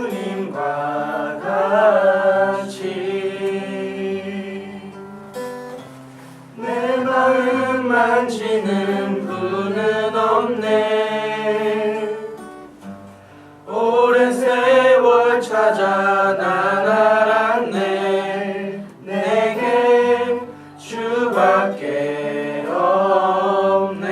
주님과 같이 내 마음 만지는 분은 없네. 오랜 세월 찾아 난 알았네. 내게 주밖에 없네.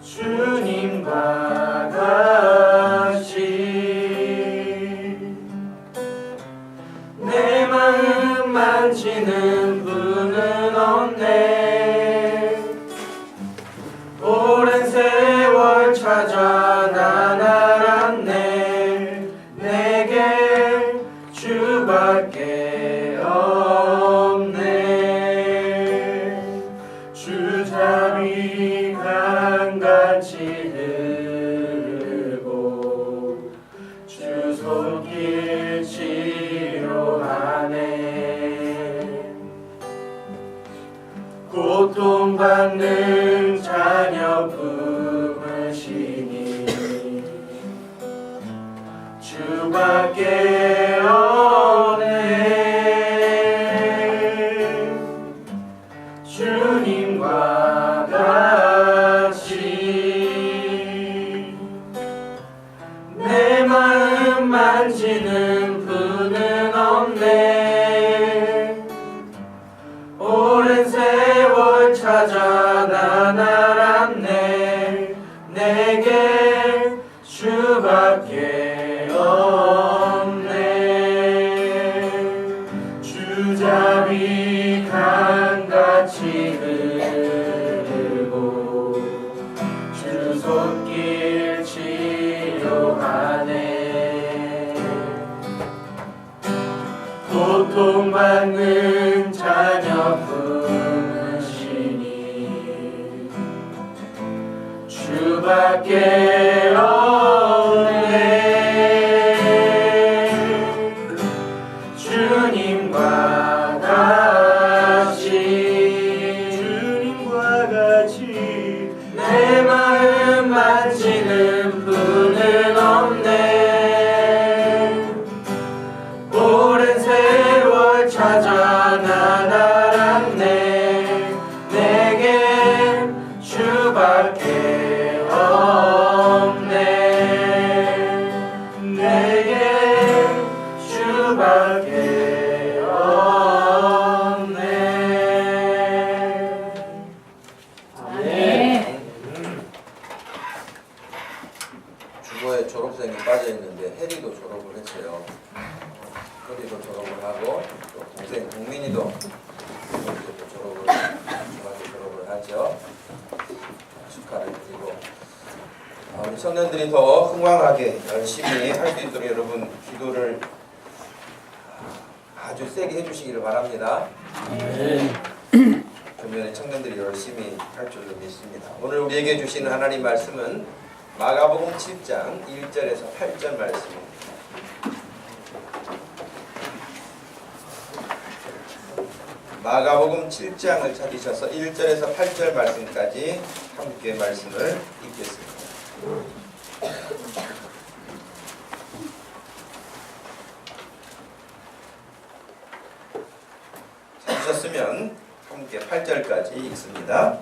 주님과 같이 내 마음 만지는 분은 없네. 오랜 세월 찾아 난 알았네. 내게 주밖에 없네. 주 자비 강같이 들고 주 손길 치료하네. 고통받는 자녀 품으시니 주밖에 없네. 주님과 같이 내 마음 만지는 분은 없네. 오랜 세월 찾아 난 알았네. 내게 주밖에 없네. 주 자비 강같이 들고 주 손길 치료하네. 고통받는 자녀 품으시니 주밖에 없네. 주님과 같이 내 마음 만지는 분은 없네. 오랜 세월 찾아 난 알았네. 내게 주밖에 없네. 내게 주밖에 없네. 네. 주보에 졸업생이 빠져있는데 혜리도 졸업을 했어요. 혜리도 졸업을 하고 또 동생 동민이도 졸업을 중학교 졸업을 하죠. 축하를 드리고 우리 청년들이 더 흥왕하게 열심히 할 수 있도록 여러분 기도를 아주 세게 해주시기를 바랍니다. 금년에 청년들이 열심히 할 줄로 믿습니다. 오늘 우리에게 주시는 하나님 말씀은 마가복음 7장 1절에서 8절 말씀입니다. 마가복음 7장을 찾으셔서 1절에서 8절 말씀까지 함께 말씀을 읽겠습니다. 찾으셨으면 함께 8절까지 읽습니다.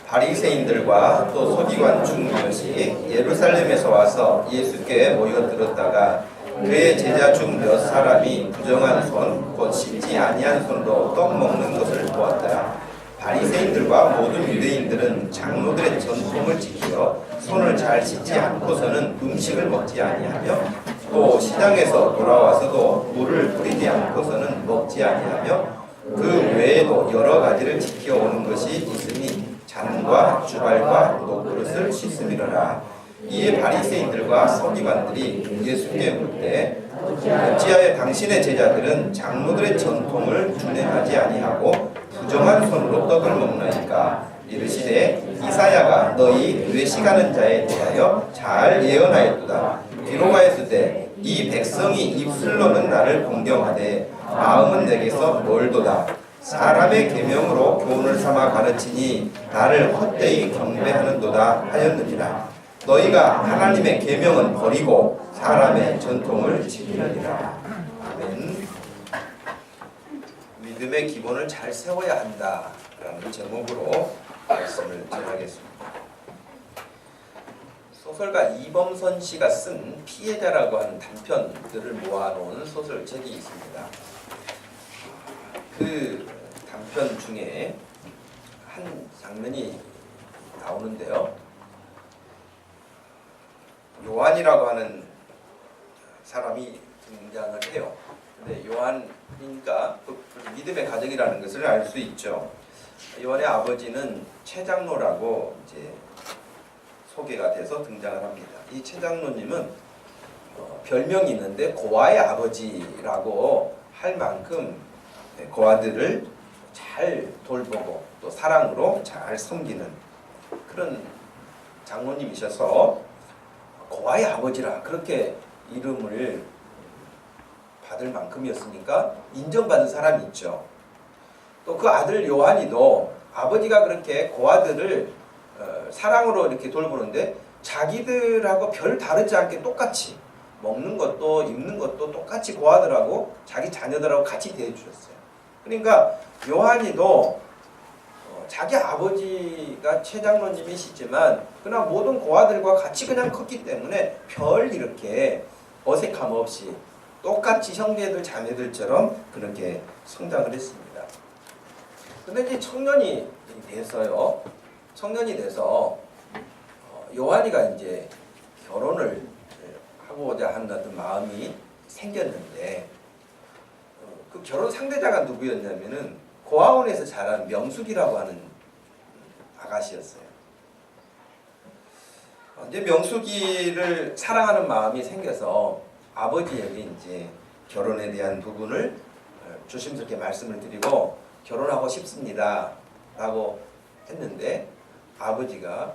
바리새인들과 또 서기관 중몇이 예루살렘에서 와서 예수께 모여들었다가 그의 제자 중 몇 사람이 부정한 손, 곧 씻지 아니한 손으로 떡 먹는 것을 보았다. 바리새인들과 모든 유대인들은 장로들의 전통을 지켜 손을 잘 씻지 않고서는 음식을 먹지 아니하며 또 시장에서 돌아와서도 물을 뿌리지 않고서는 먹지 아니하며 그 외에도 여러 가지를 지켜오는 것이 있으니 잔과 주발과 녹그릇을 씻음이로라. 이에 바리새인들과 서기관들이 예수께 묻되 어찌하여 당신의 제자들은 장로들의 전통을 준행하지 아니하고 부정한 손으로 떡을 먹나이까? 이르시되 이사야가 너희 외식하는 자에 대하여 잘 예언하였도다. 기록하였을 때 이 백성이 입술로는 나를 공경하되 마음은 내게서 멀도다. 사람의 계명으로 교훈을 삼아 가르치니 나를 헛되이 경배하는도다 하였느니라. 너희가 하나님의 계명은 버리고 사람의 전통을 지키느니라. 아멘. 믿음의 기본을 잘 세워야 한다라는 제목으로 말씀을 전하겠습니다. 소설가 이범선 씨가 쓴 피해자라고 하는 단편들을 모아놓은 소설책이 있습니다. 그 단편 중에 한 장면이 나오는데요. 요한이라고 하는 사람이 등장을 해요. 근데 요한이니까 믿음의 가정이라는 것을 알 수 있죠. 요한의 아버지는 최장로라고 이제 소개가 돼서 등장을 합니다. 이 최장로님은 별명이 있는데 고아의 아버지라고 할 만큼 고아들을 잘 돌보고 또 사랑으로 잘 섬기는 그런 장로님이셔서 고아의 아버지라 그렇게 이름을 받을 만큼이었으니까 인정받은 사람이 있죠. 또 그 아들 요한이도 아버지가 그렇게 고아들을 사랑으로 이렇게 돌보는데 자기들하고 별 다르지 않게 똑같이 먹는 것도 입는 것도 똑같이 고아들하고 자기 자녀들하고 같이 대해주셨어요. 그러니까 요한이도 자기 아버지가 최장로님이시지만 그러나 모든 고아들과 같이 그냥 컸기 때문에 별 이렇게 어색함 없이 똑같이 형제들 자매들처럼 그렇게 성장을 했습니다. 근데 이제 청년이 돼서 요한이가 이제 결혼을 하고자 하는 어떤 마음이 생겼는데 그 결혼 상대자가 누구였냐면은 고아원에서 자란 명숙이라고 하는 아가씨였어요. 이제 명숙이를 사랑하는 마음이 생겨서 아버지에게 이제 결혼에 대한 부분을 조심스럽게 말씀을 드리고 결혼하고 싶습니다 라고 했는데 아버지가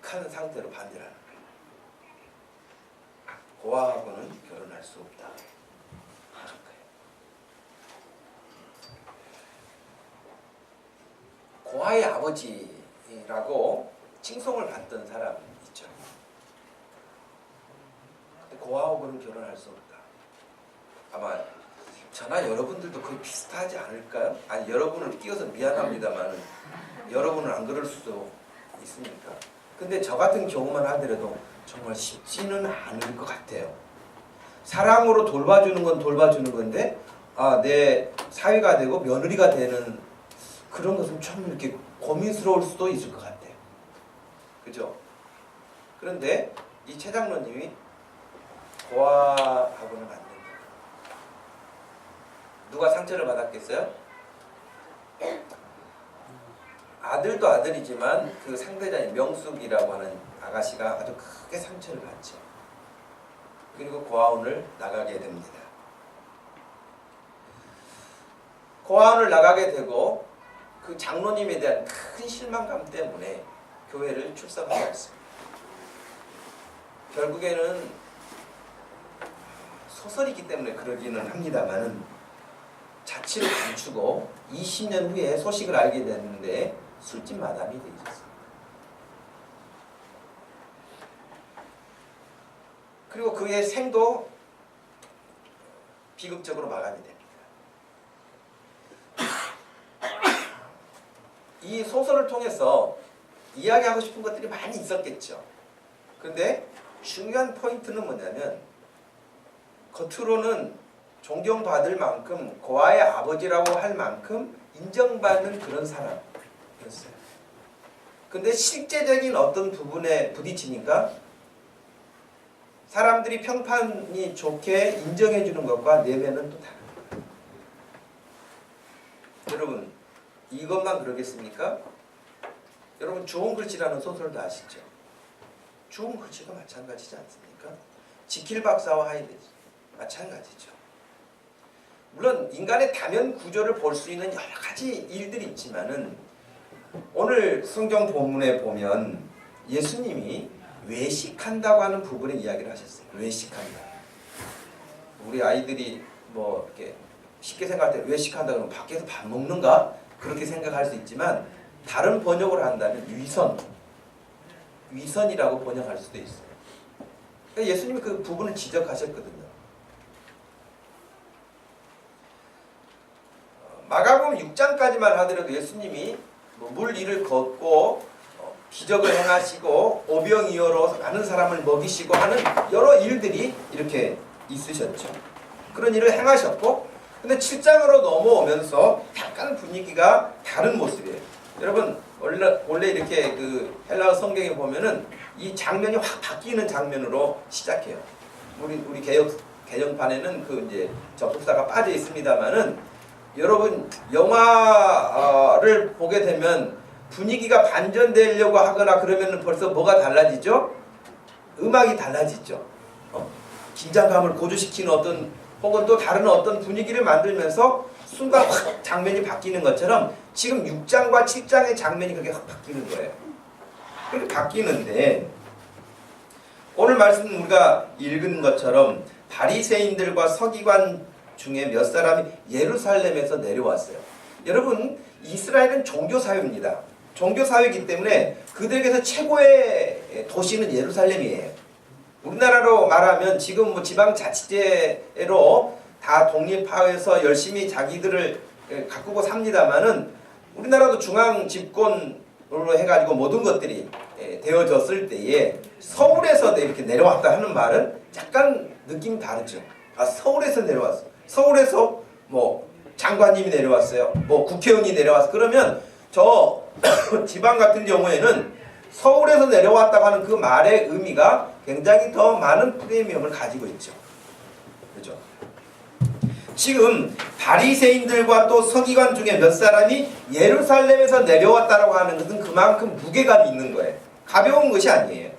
극한 상태로 반대를 하는 거예요. 고아하고는 결혼할 수 없다 하는 거예요. 고아의 아버지라고 칭송을 받던 사람 있죠. 근데 고아하고는 결혼할 수 없다. 아마 저나 여러분들도 거의 비슷하지 않을까요? 아니 여러분을 끼워서 미안합니다만 여러분은 안 그럴 수도 있으니까. 근데 저 같은 경우만 하더라도 정말 쉽지는 않을 것 같아요. 사랑으로 돌봐주는 건 돌봐주는 건데 내 사위가 되고 며느리가 되는 그런 것은 좀 이렇게 고민스러울 수도 있을 것 같아요. 그죠? 그런데 이 최장로님이 고아하고는 안 된다. 누가 상처를 받았겠어요? 아들도 아들이지만 그 상대자인 명숙이라고 하는 아가씨가 아주 크게 상처를 받죠. 그리고 고아원을 나가게 됩니다. 고아원을 나가게 되고 그 장로님에 대한 큰 실망감 때문에 교회를 출석하지 않습니다. 결국에는 소설이기 때문에 그러기는 합니다만은 자취를 감추고 20년 후에 소식을 알게 됐는데 술집 마담이 되어 있었습니다. 그리고 그의 생도 비극적으로 마감이 됩니다. 이 소설을 통해서 이야기하고 싶은 것들이 많이 있었겠죠. 그런데 중요한 포인트는 뭐냐면 겉으로는 존경받을 만큼 고아의 아버지라고 할 만큼 인정받는 그런 사람이었어요. 근데 실제적인 어떤 부분에 부딪히니까 사람들이 평판이 좋게 인정해 주는 것과 내면은 또 다른 거예요. 여러분 이것만 그러겠습니까? 여러분 좋은 글씨라는 소설도 아시죠? 좋은 글씨도 마찬가지지 않습니까? 지킬 박사와 하이데즈 마찬가지죠. 물론 인간의 다면 구조를 볼 수 있는 여러 가지 일들이 있지만은 오늘 성경 본문에 보면 예수님이 외식한다고 하는 부분의 이야기를 하셨어요. 외식한다. 우리 아이들이 뭐 이렇게 쉽게 생각할 때 외식한다 그러면 밖에서 밥 먹는가? 그렇게 생각할 수 있지만 다른 번역을 한다면 위선이라고 번역할 수도 있어요. 그러니까 예수님이 그 부분을 지적하셨거든요. 마가복음 6장까지만 하더라도 예수님이 물 위를 걷고 기적을 행하시고 오병이어로 많은 사람을 먹이시고 하는 여러 일들이 이렇게 있으셨죠. 그런 일을 행하셨고, 근데 7장으로 넘어오면서 약간 분위기가 다른 모습이에요. 여러분 원래 이렇게 그 헬라어 성경에 보면은 이 장면이 확 바뀌는 장면으로 시작해요. 우리 개정판에는 그 이제 접속사가 빠져 있습니다만은 여러분 영화를 보게 되면 분위기가 반전되려고 하거나 그러면 벌써 뭐가 달라지죠? 음악이 달라지죠. 긴장감을 고조시키는 어떤 혹은 또 다른 어떤 분위기를 만들면서 순간 확 장면이 바뀌는 것처럼 지금 6장과 7장의 장면이 그렇게 확 바뀌는 거예요. 그렇게 바뀌는데 오늘 말씀 우리가 읽은 것처럼 바리새인들과 서기관 중에 몇 사람이 예루살렘에서 내려왔어요. 여러분 이스라엘은 종교사회입니다. 종교사회이기 때문에 그들에게서 최고의 도시는 예루살렘이에요. 우리나라로 말하면 지금 뭐 지방자치제로 다 독립화해서 열심히 자기들을 가꾸고 삽니다만은 우리나라도 중앙 집권으로 해가지고 모든 것들이 되어졌을 때에 서울에서 이렇게 내려왔다 하는 말은 약간 느낌이 다르죠. 아, 서울에서 내려왔어. 서울에서 뭐 장관님이 내려왔어요. 뭐 국회의원이 내려왔어. 그러면 저 지방 같은 경우에는 서울에서 내려왔다고 하는 그 말의 의미가 굉장히 더 많은 프리미엄을 가지고 있죠. 그렇죠? 지금 바리새인들과 또 서기관 중에 몇 사람이 예루살렘에서 내려왔다라고 하는 것은 그만큼 무게감이 있는 거예요. 가벼운 것이 아니에요.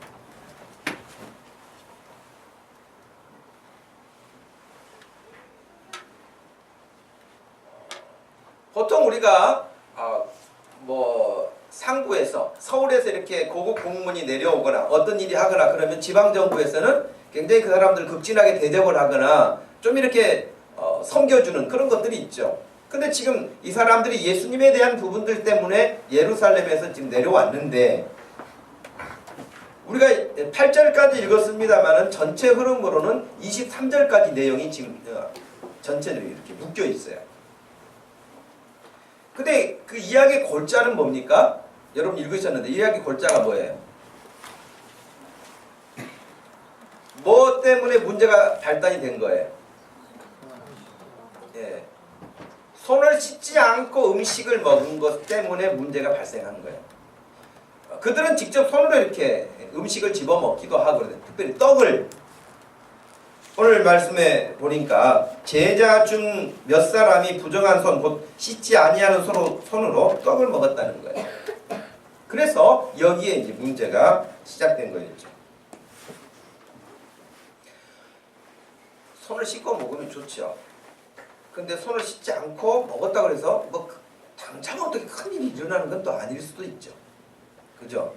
보통 우리가 뭐 상부에서 서울에서 이렇게 고급 공무원이 내려오거나 어떤 일이 하거나 그러면 지방정부에서는 굉장히 그 사람들 극진하게 대접을 하거나 좀 이렇게 섬겨주는 그런 것들이 있죠. 근데 지금 이 사람들이 예수님에 대한 부분들 때문에 예루살렘에서 지금 내려왔는데 우리가 8절까지 읽었습니다만은 전체 흐름으로는 23절까지 내용이 지금 전체적으로 이렇게 묶여 있어요. 근데 그 이야기의 골자는 뭡니까? 여러분 읽으셨는데 이야기 골자가 뭐예요? 뭐 때문에 문제가 발단이 된 거예요? 예. 손을 씻지 않고 음식을 먹은 것 때문에 문제가 발생한 거예요. 그들은 직접 손으로 이렇게 음식을 집어먹기도 하고 특별히 떡을 오늘 말씀에 보니까 제자 중 몇 사람이 부정한 손, 곧 씻지 아니하는 손으로 떡을 먹었다는 거예요. 그래서 여기에 이제 문제가 시작된 거였죠. 손을 씻고 먹으면 좋죠. 근데 손을 씻지 않고 먹었다고 해서 뭐 당장 어떻게 큰일이 일어나는 건 또 아닐 수도 있죠. 그죠?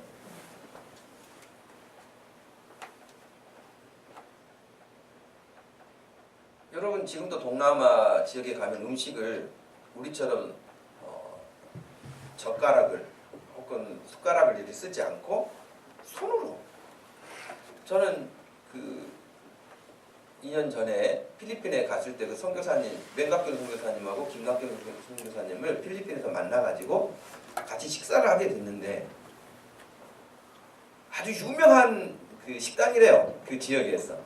여러분 지금도 동남아 지역에 가면 음식을 우리처럼 젓가락을 혹은 숟가락을 이렇게 쓰지 않고 손으로. 저는 그 2년 전에 필리핀에 갔을 때 그 선교사님, 맹각경 선교사님하고 김각경 선교사님을 필리핀에서 만나가지고 같이 식사를 하게 됐는데 아주 유명한 그 식당이래요. 그 지역에서.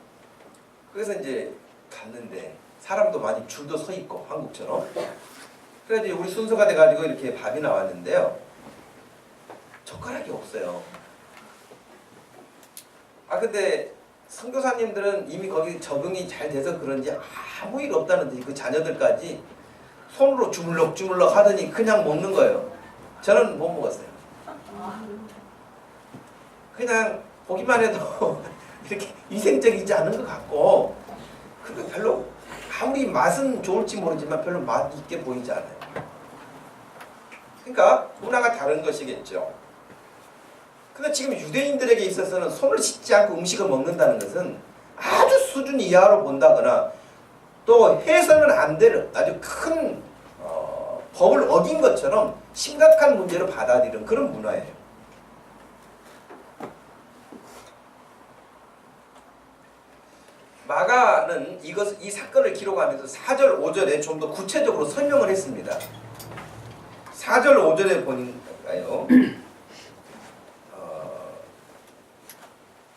그래서 이제 갔는데 사람도 많이 줄도 서 있고 한국처럼. 그래서 우리 순서가 돼가지고 이렇게 밥이 나왔는데요. 젓가락이 없어요. 근데 선교사님들은 이미 거기 적응이 잘 돼서 그런지 아무 일 없다는데 그 자녀들까지 손으로 주물럭주물럭 하더니 그냥 먹는 거예요. 저는 못 먹었어요. 그냥 보기만 해도 이렇게 위생적이지 않은 것 같고 그리고 별로 아무리 맛은 좋을지 모르지만 별로 맛있게 보이지 않아요. 그러니까 문화가 다른 것이겠죠. 근데 지금 유대인들에게 있어서는 손을 씻지 않고 음식을 먹는다는 것은 아주 수준 이하로 본다거나 또 해서는 안 되는 아주 큰 법을 어긴 것처럼 심각한 문제로 받아들이는 그런 문화예요. 마가는 이 사건을 기록하면서 4절, 5절에 좀 더 구체적으로 설명을 했습니다. 4절, 5절에 보니까요.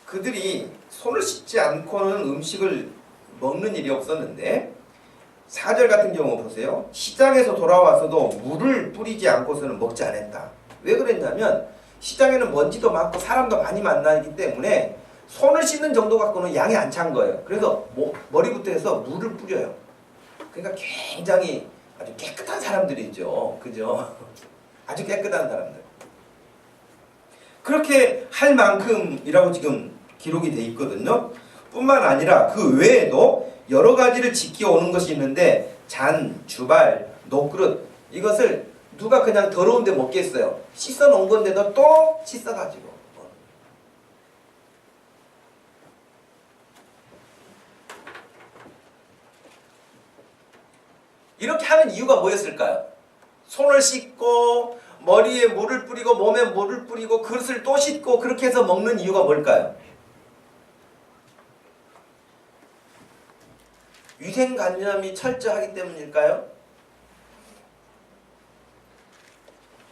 그들이 손을 씻지 않고는 음식을 먹는 일이 없었는데 4절 같은 경우 보세요. 시장에서 돌아와서도 물을 뿌리지 않고서는 먹지 않았다. 왜 그랬냐면 시장에는 먼지도 많고 사람도 많이 만나기 때문에 손을 씻는 정도 갖고는 양이 안 찬 거예요. 그래서 머리부터 해서 물을 뿌려요. 그러니까 굉장히 아주 깨끗한 사람들이죠. 그죠? 아주 깨끗한 사람들. 그렇게 할 만큼이라고 지금 기록이 돼 있거든요. 뿐만 아니라 그 외에도 여러 가지를 지켜오는 것이 있는데 잔, 주발, 녹그릇 이것을 누가 그냥 더러운데 먹겠어요. 씻어 놓은 건데도 또 씻어가지고 이렇게 하는 이유가 뭐였을까요? 손을 씻고 머리에 물을 뿌리고 몸에 물을 뿌리고 그릇을 또 씻고 그렇게 해서 먹는 이유가 뭘까요? 위생관념이 철저하기 때문일까요?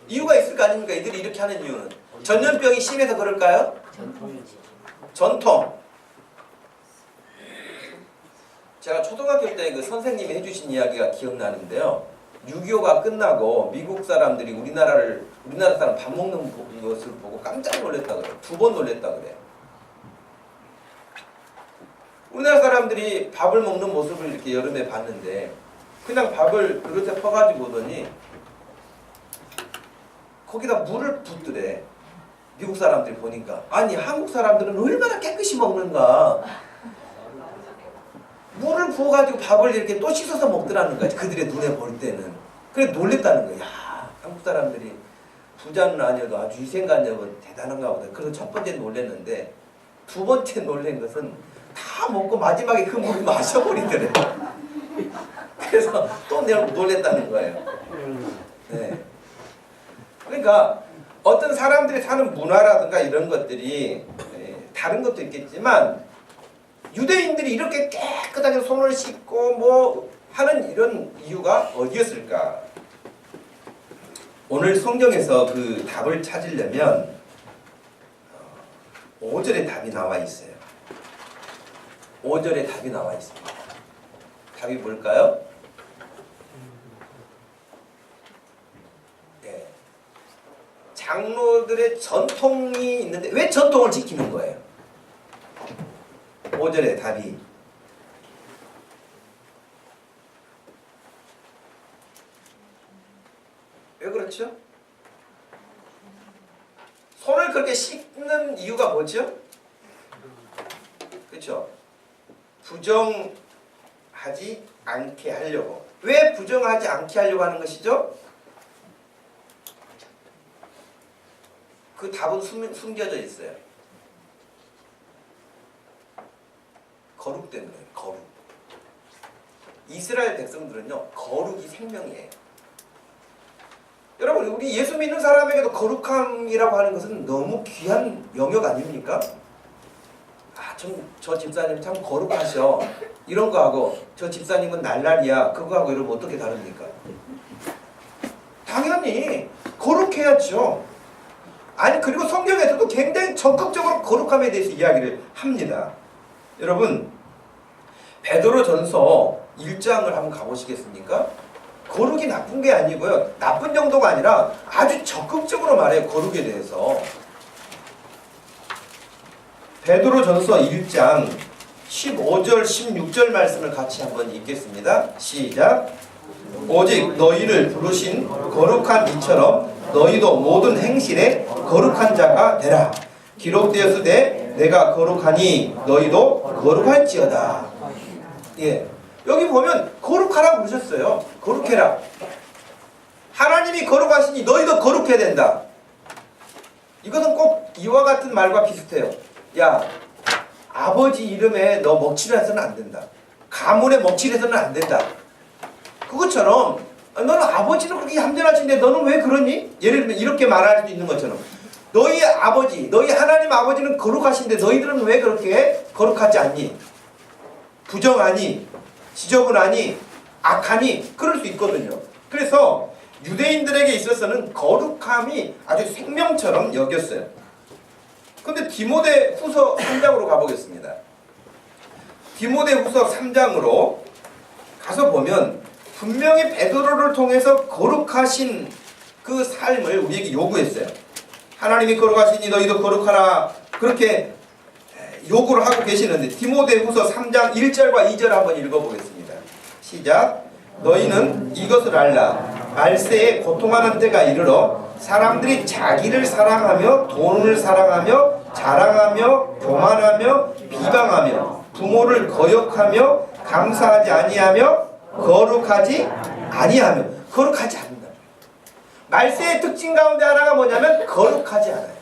이유가 있을 거 아닙니까? 이들이 이렇게 하는 이유는 전염병이 심해서 그럴까요? 전통. 제가 초등학교 때 그 선생님이 해주신 이야기가 기억나는데요. 6.25가 끝나고 미국 사람들이 우리나라 사람 밥 먹는 것을 보고 깜짝 놀랐다 그래요. 2번 놀랐다 그래요. 우리나라 사람들이 밥을 먹는 모습을 이렇게 여름에 봤는데 그냥 밥을 그릇에 퍼가지고 오더니 거기다 물을 붓더래. 미국 사람들이 보니까 아니 한국 사람들은 얼마나 깨끗이 먹는가. 물을 부어가지고 밥을 이렇게 또 씻어서 먹더라는 거야. 그들의 눈에 볼 때는. 그래 놀랬다는 거야. 야, 한국 사람들이 부자는 아니어도 아주 위생관념은 대단한가 보다. 그래서 첫 번째 놀랬는데 두 번째 놀란 것은 다 먹고 마지막에 그 물을 마셔버리더래. 그래서 또 놀랬다는 거예요. 네. 그러니까 어떤 사람들이 사는 문화라든가 이런 것들이 다른 것도 있겠지만 유대인들이 이렇게 깨끗하게 손을 씻고 뭐 하는 이런 이유가 어디였을까? 오늘 성경에서 그 답을 찾으려면 5절에 답이 나와 있어요. 5절에 답이 나와 있습니다. 답이 뭘까요? 네. 장로들의 전통이 있는데 왜 전통을 지키는 거예요? 5절의 답이 왜 그렇죠? 손을 그렇게 씻는 이유가 뭐죠? 그렇죠? 부정하지 않게 하려고. 왜 부정하지 않게 하려고 하는 것이죠? 그 답은 숨겨져 있어요. 거룩 때문에. 거룩. 이스라엘 백성들은요 거룩이 생명이에요. 여러분 우리 예수 믿는 사람에게도 거룩함이라고 하는 것은 너무 귀한 영역 아닙니까? 저 집사님 참 거룩하셔 이런 거하고 저 집사님은 날라리야 그거하고 이러면 어떻게 다릅니까? 당연히 거룩해야죠. 아니 그리고 성경에서도 굉장히 적극적으로 거룩함에 대해서 이야기를 합니다. 여러분 베드로전서 1장을 한번 가보시겠습니까? 거룩이 나쁜 게 아니고요. 나쁜 정도가 아니라 아주 적극적으로 말해요. 거룩에 대해서. 베드로전서 1장 15절 16절 말씀을 같이 한번 읽겠습니다. 시작. 오직 너희를 부르신 거룩한 이처럼 너희도 모든 행실에 거룩한 자가 되라. 기록되었으되 내가 거룩하니 너희도 거룩할지어다. 예. 여기 보면 거룩하라고 그러셨어요. 거룩해라. 하나님이 거룩하시니 너희도 거룩해야 된다. 이것은 꼭 이와 같은 말과 비슷해요. 야, 아버지 이름에 너 먹칠해서는 안 된다. 가문에 먹칠해서는 안 된다. 그것처럼 너는 아버지는 그렇게 얌전하신데 너는 왜 그러니? 예를 들면 이렇게 말할 수 있는 것처럼 너희 아버지, 너희 하나님 아버지는 거룩하신데 너희들은 왜 그렇게 거룩하지 않니? 부정하니? 지저분하니? 악하니? 그럴 수 있거든요. 그래서 유대인들에게 있어서는 거룩함이 아주 생명처럼 여겼어요. 근데 디모데 후서 3장으로 가보겠습니다. 디모데 후서 3장으로 가서 보면 분명히 베드로를 통해서 거룩하신 그 삶을 우리에게 요구했어요. 하나님이 거룩하시니 너희도 거룩하라. 그렇게 요구를 하고 계시는데 디모데 후서 3장 1절과 2절 한번 읽어보겠습니다. 시작. 너희는 이것을 알라. 말세에 고통하는 때가 이르러 사람들이 자기를 사랑하며 돈을 사랑하며 자랑하며 교만하며 비방하며 부모를 거역하며 감사하지 아니하며 거룩하지 않는다. 말세의 특징 가운데 하나가 뭐냐면 거룩하지 않아요.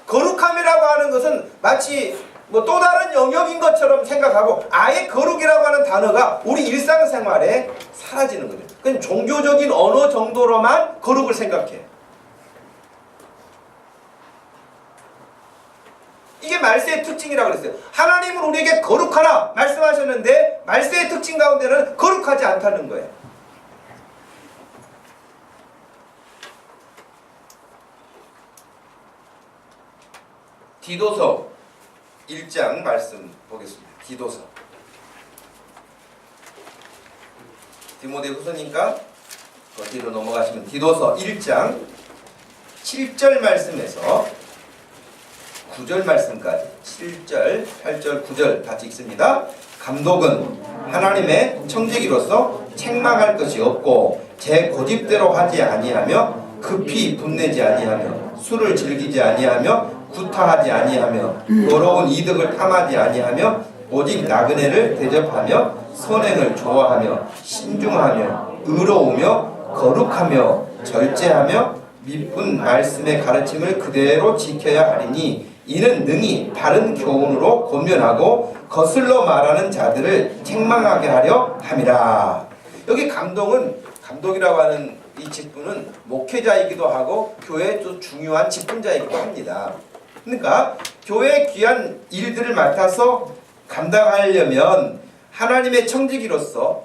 거룩함이라고 하는 것은 마치 또 다른 영역인 것처럼 생각하고 아예 거룩이라고 하는 단어가 우리 일상생활에 사라지는 거죠. 그냥 종교적인 언어 정도로만 거룩을 생각해. 이게 말세의 특징이라고 그랬어요. 하나님은 우리에게 거룩하라 말씀하셨는데 말세의 특징 가운데는 거룩하지 않다는 거예요. 디도서 1장 말씀 보겠습니다. 디도서. 디모데 후서니까 그 뒤로 넘어가시면 디도서 1장 7절 말씀에서 9절 말씀까지 7절, 8절, 9절 같이 읽습니다. 감독은 하나님의 청지기로서 책망할 것이 없고 제 고집대로 하지 아니하며 급히 분내지 아니하며 술을 즐기지 아니하며 구타하지 아니하며 더러운 이득을 탐하지 아니하며 오직 나그네를 대접하며 선행을 좋아하며 신중하며 의로우며 거룩하며 절제하며 미쁜 말씀의 가르침을 그대로 지켜야 하리니 이는 능히 바른 교훈으로 권면하고 거슬러 말하는 자들을 책망하게 하려 함이라. 여기 감독이라고 하는 이 직분은 목회자이기도 하고 교회의 또 중요한 직분자이기도 합니다. 그러니까 교회의 귀한 일들을 맡아서 감당하려면 하나님의 청지기로서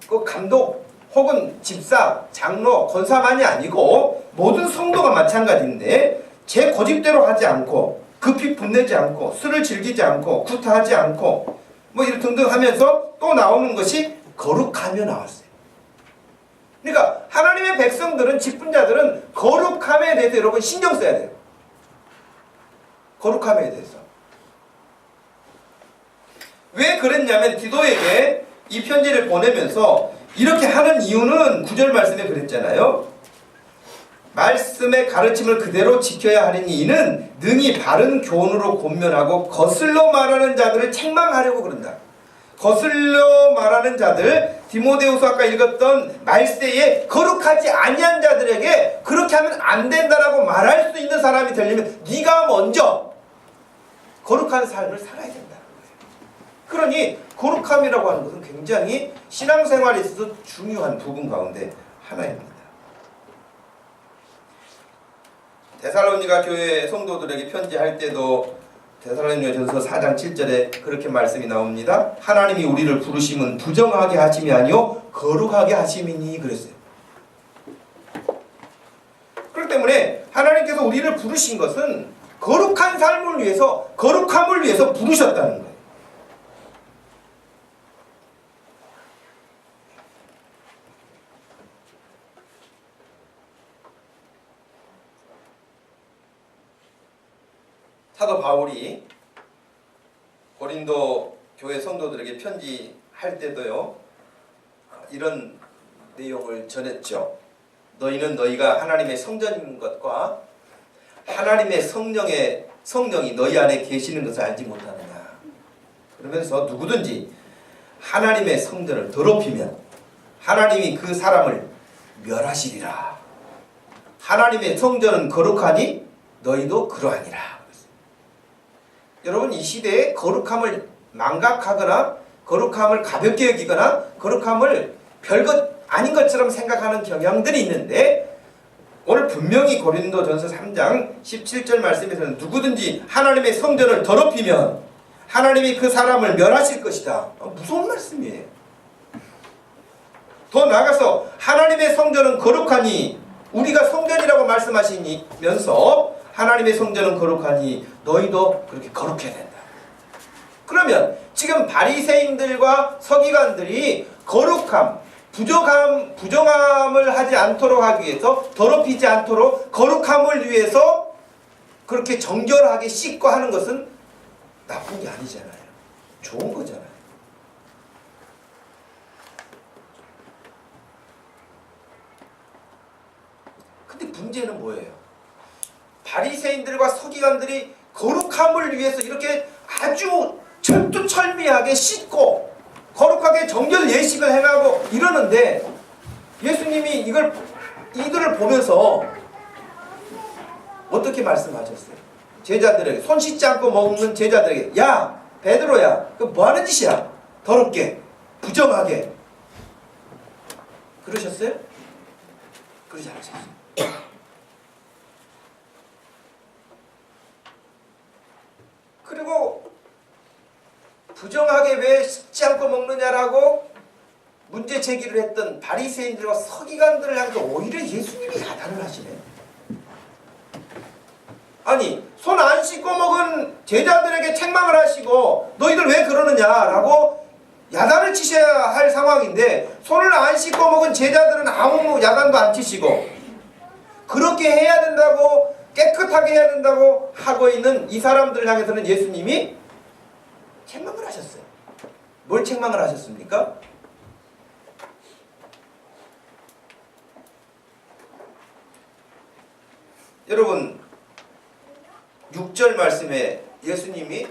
그 감독 혹은 집사, 장로, 권사만이 아니고 모든 성도가 마찬가지인데 제 고집대로 하지 않고 급히 분내지 않고 술을 즐기지 않고 구타하지 않고 이런 등등 하면서 또 나오는 것이 거룩하며 나왔어요. 그러니까 하나님의 백성들은 직분자들은 거룩함에 대해서 여러분 신경 써야 돼요. 거룩함에 대해서. 왜 그랬냐면 디도에게 이 편지를 보내면서 이렇게 하는 이유는 9절 말씀에 그랬잖아요. 말씀의 가르침을 그대로 지켜야 하리니 이는 능히 바른 교훈으로 권면하고 거슬러 말하는 자들을 책망하려고 그런다. 거슬러 말하는 자들, 디모데후서 아까 읽었던 말세에 거룩하지 아니한 자들에게 그렇게 하면 안 된다라고 말할 수 있는 사람이 되려면 네가 먼저 거룩한 삶을 살아야 된다는 거예요. 그러니 거룩함이라고 하는 것은 굉장히 신앙생활에 있어서 중요한 부분 가운데 하나입니다. 데살로니가 교회 성도들에게 편지할 때도 데살로니가전서 4장 7절에 그렇게 말씀이 나옵니다. 하나님이 우리를 부르심은 부정하게 하심이 아니요 거룩하게 하심이니 그랬어요. 그렇기 때문에 하나님께서 우리를 부르신 것은 거룩한 삶을 위해서, 거룩함을 위해서 부르셨다는 거예요. 사도 바울이 고린도 교회 성도들에게 편지할 때도요 이런 내용을 전했죠. 너희는 너희가 하나님의 성전인 것과 하나님의 성령이 너희 안에 계시는 것을 알지 못하느냐. 그러면서 누구든지 하나님의 성전을 더럽히면 하나님이 그 사람을 멸하시리라. 하나님의 성전은 거룩하니 너희도 그러하니라. 여러분 이 시대에 거룩함을 망각하거나 거룩함을 가볍게 여기거나 거룩함을 별것 아닌 것처럼 생각하는 경향들이 있는데 오늘 분명히 고린도전서 3장 17절 말씀에서는 누구든지 하나님의 성전을 더럽히면 하나님이 그 사람을 멸하실 것이다. 무서운 말씀이에요. 더 나아가서 하나님의 성전은 거룩하니 우리가 성전이라고 말씀하시면서 하나님의 성전은 거룩하니 너희도 그렇게 거룩해야 된다. 그러면 지금 바리새인들과 서기관들이 거룩함, 부정함을 하지 않도록 하기 위해서 더럽히지 않도록 거룩함을 위해서 그렇게 정결하게 씻고 하는 것은 나쁜 게 아니잖아요. 좋은 거잖아요. 근데 문제는 뭐예요? 바리새인들과 서기관들이 거룩함을 위해서 이렇게 아주 철두철미하게 씻고 거룩하게 정결 예식을 행하고 이러는데 예수님이 이들을 보면서 어떻게 말씀하셨어요? 제자들에게, 손 씻지 않고 먹는 제자들에게, 야 베드로야 그 뭐하는 짓이야? 더럽게 부정하게 그러셨어요? 그러지 않으셨어요. 그리고 부정하게 왜 씻지 않고 먹느냐라고 문제 제기를 했던 바리새인들과 서기관들을 향해서 오히려 예수님이 야단을 하시네. 아니 손 안 씻고 먹은 제자들에게 책망을 하시고 너희들 왜 그러느냐라고 야단을 치셔야 할 상황인데 손을 안 씻고 먹은 제자들은 아무 야단도 안 치시고 그렇게 해야 된다고 깨끗하게 해야 된다고 하고 있는 이 사람들을 향해서는 예수님이 책망을 하셨어요. 뭘 책망을 하셨습니까? 여러분 6절 말씀에 예수님이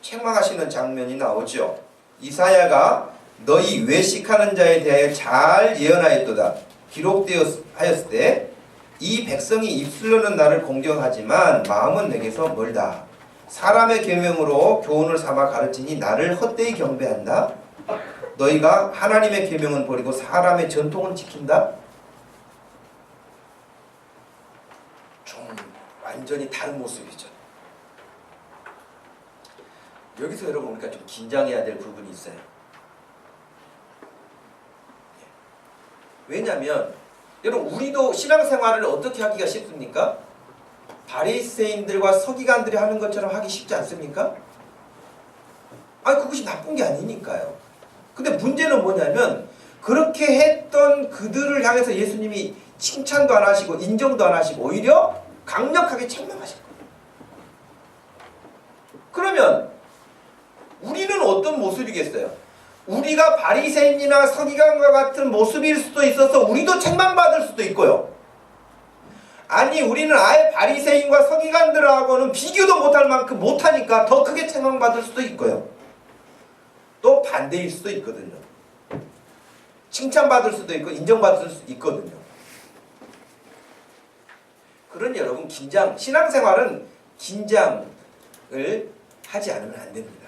책망하시는 장면이 나오죠. 이사야가 너희 외식하는 자에 대하여 잘 예언하였도다. 기록되었을 때 이 백성이 입술로는 나를 공경하지만 마음은 내게서 멀다. 사람의 계명으로 교훈을 삼아 가르치니 나를 헛되이 경배한다. 너희가 하나님의 계명은 버리고 사람의 전통은 지킨다. 좀 완전히 다른 모습이죠. 여기서 여러분 우리가 좀 긴장해야 될 부분이 있어요. 왜냐하면 여러분 우리도 신앙생활을 어떻게 하기가 쉽습니까? 바리새인들과 서기관들이 하는 것처럼 하기 쉽지 않습니까? 아니 그것이 나쁜 게 아니니까요. 근데 문제는 뭐냐면 그렇게 했던 그들을 향해서 예수님이 칭찬도 안 하시고 인정도 안 하시고 오히려 강력하게 책망하실 거예요. 그러면 우리는 어떤 모습이겠어요? 우리가 바리새인이나 서기관과 같은 모습일 수도 있어서 우리도 책망받을 수도 있고요. 아니 우리는 아예 바리새인과 서기관들하고는 비교도 못할 만큼 못하니까 더 크게 책망받을 수도 있고요. 또 반대일 수도 있거든요. 칭찬받을 수도 있고 인정받을 수도 있거든요. 그러니 여러분 신앙생활은 긴장을 하지 않으면 안 됩니다.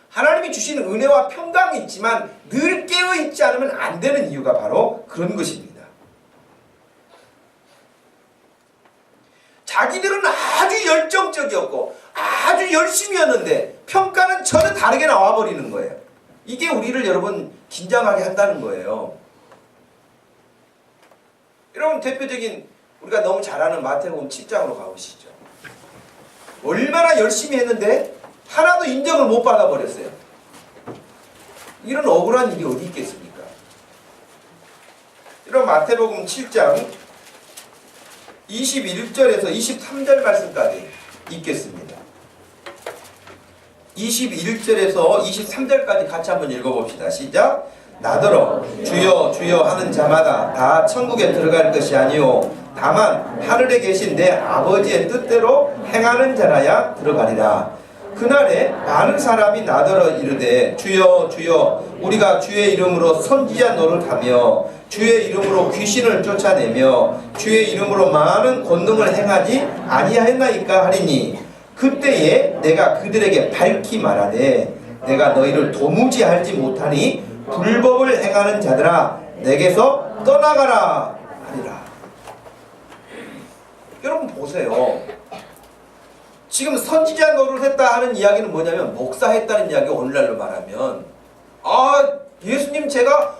하나님이 주시는 은혜와 평강이 있지만 늘 깨어있지 않으면 안 되는 이유가 바로 그런 것입니다. 자기들은 아주 열정적이었고 아주 열심히였는데 평가는 전혀 다르게 나와버리는 거예요. 이게 우리를 여러분 긴장하게 한다는 거예요. 여러분 대표적인 우리가 너무 잘 아는 마태복음 7장으로 가보시죠. 얼마나 열심히 했는데 하나도 인정을 못 받아버렸어요. 이런 억울한 일이 어디 있겠습니까? 이런 마태복음 7장 21절에서 23절 말씀까지 읽겠습니다. 21절에서 23절까지 같이 한번 읽어봅시다. 시작! 나더러 주여 주여 하는 자마다 다 천국에 들어갈 것이 아니요 다만 하늘에 계신 내 아버지의 뜻대로 행하는 자라야 들어가리라. 그날에 많은 사람이 나더러 이르되 주여 주여 우리가 주의 이름으로 선지자 노릇하며 주의 이름으로 귀신을 쫓아내며 주의 이름으로 많은 권능을 행하지 아니하였나이까 하리니 그때에 내가 그들에게 밝히 말하되 내가 너희를 도무지 알지 못하니 불법을 행하는 자들아 내게서 떠나가라 하리라. 여러분 보세요. 지금 선지자 노릇했다 하는 이야기는 뭐냐면 목사했다는 이야기. 오늘날로 말하면 예수님 제가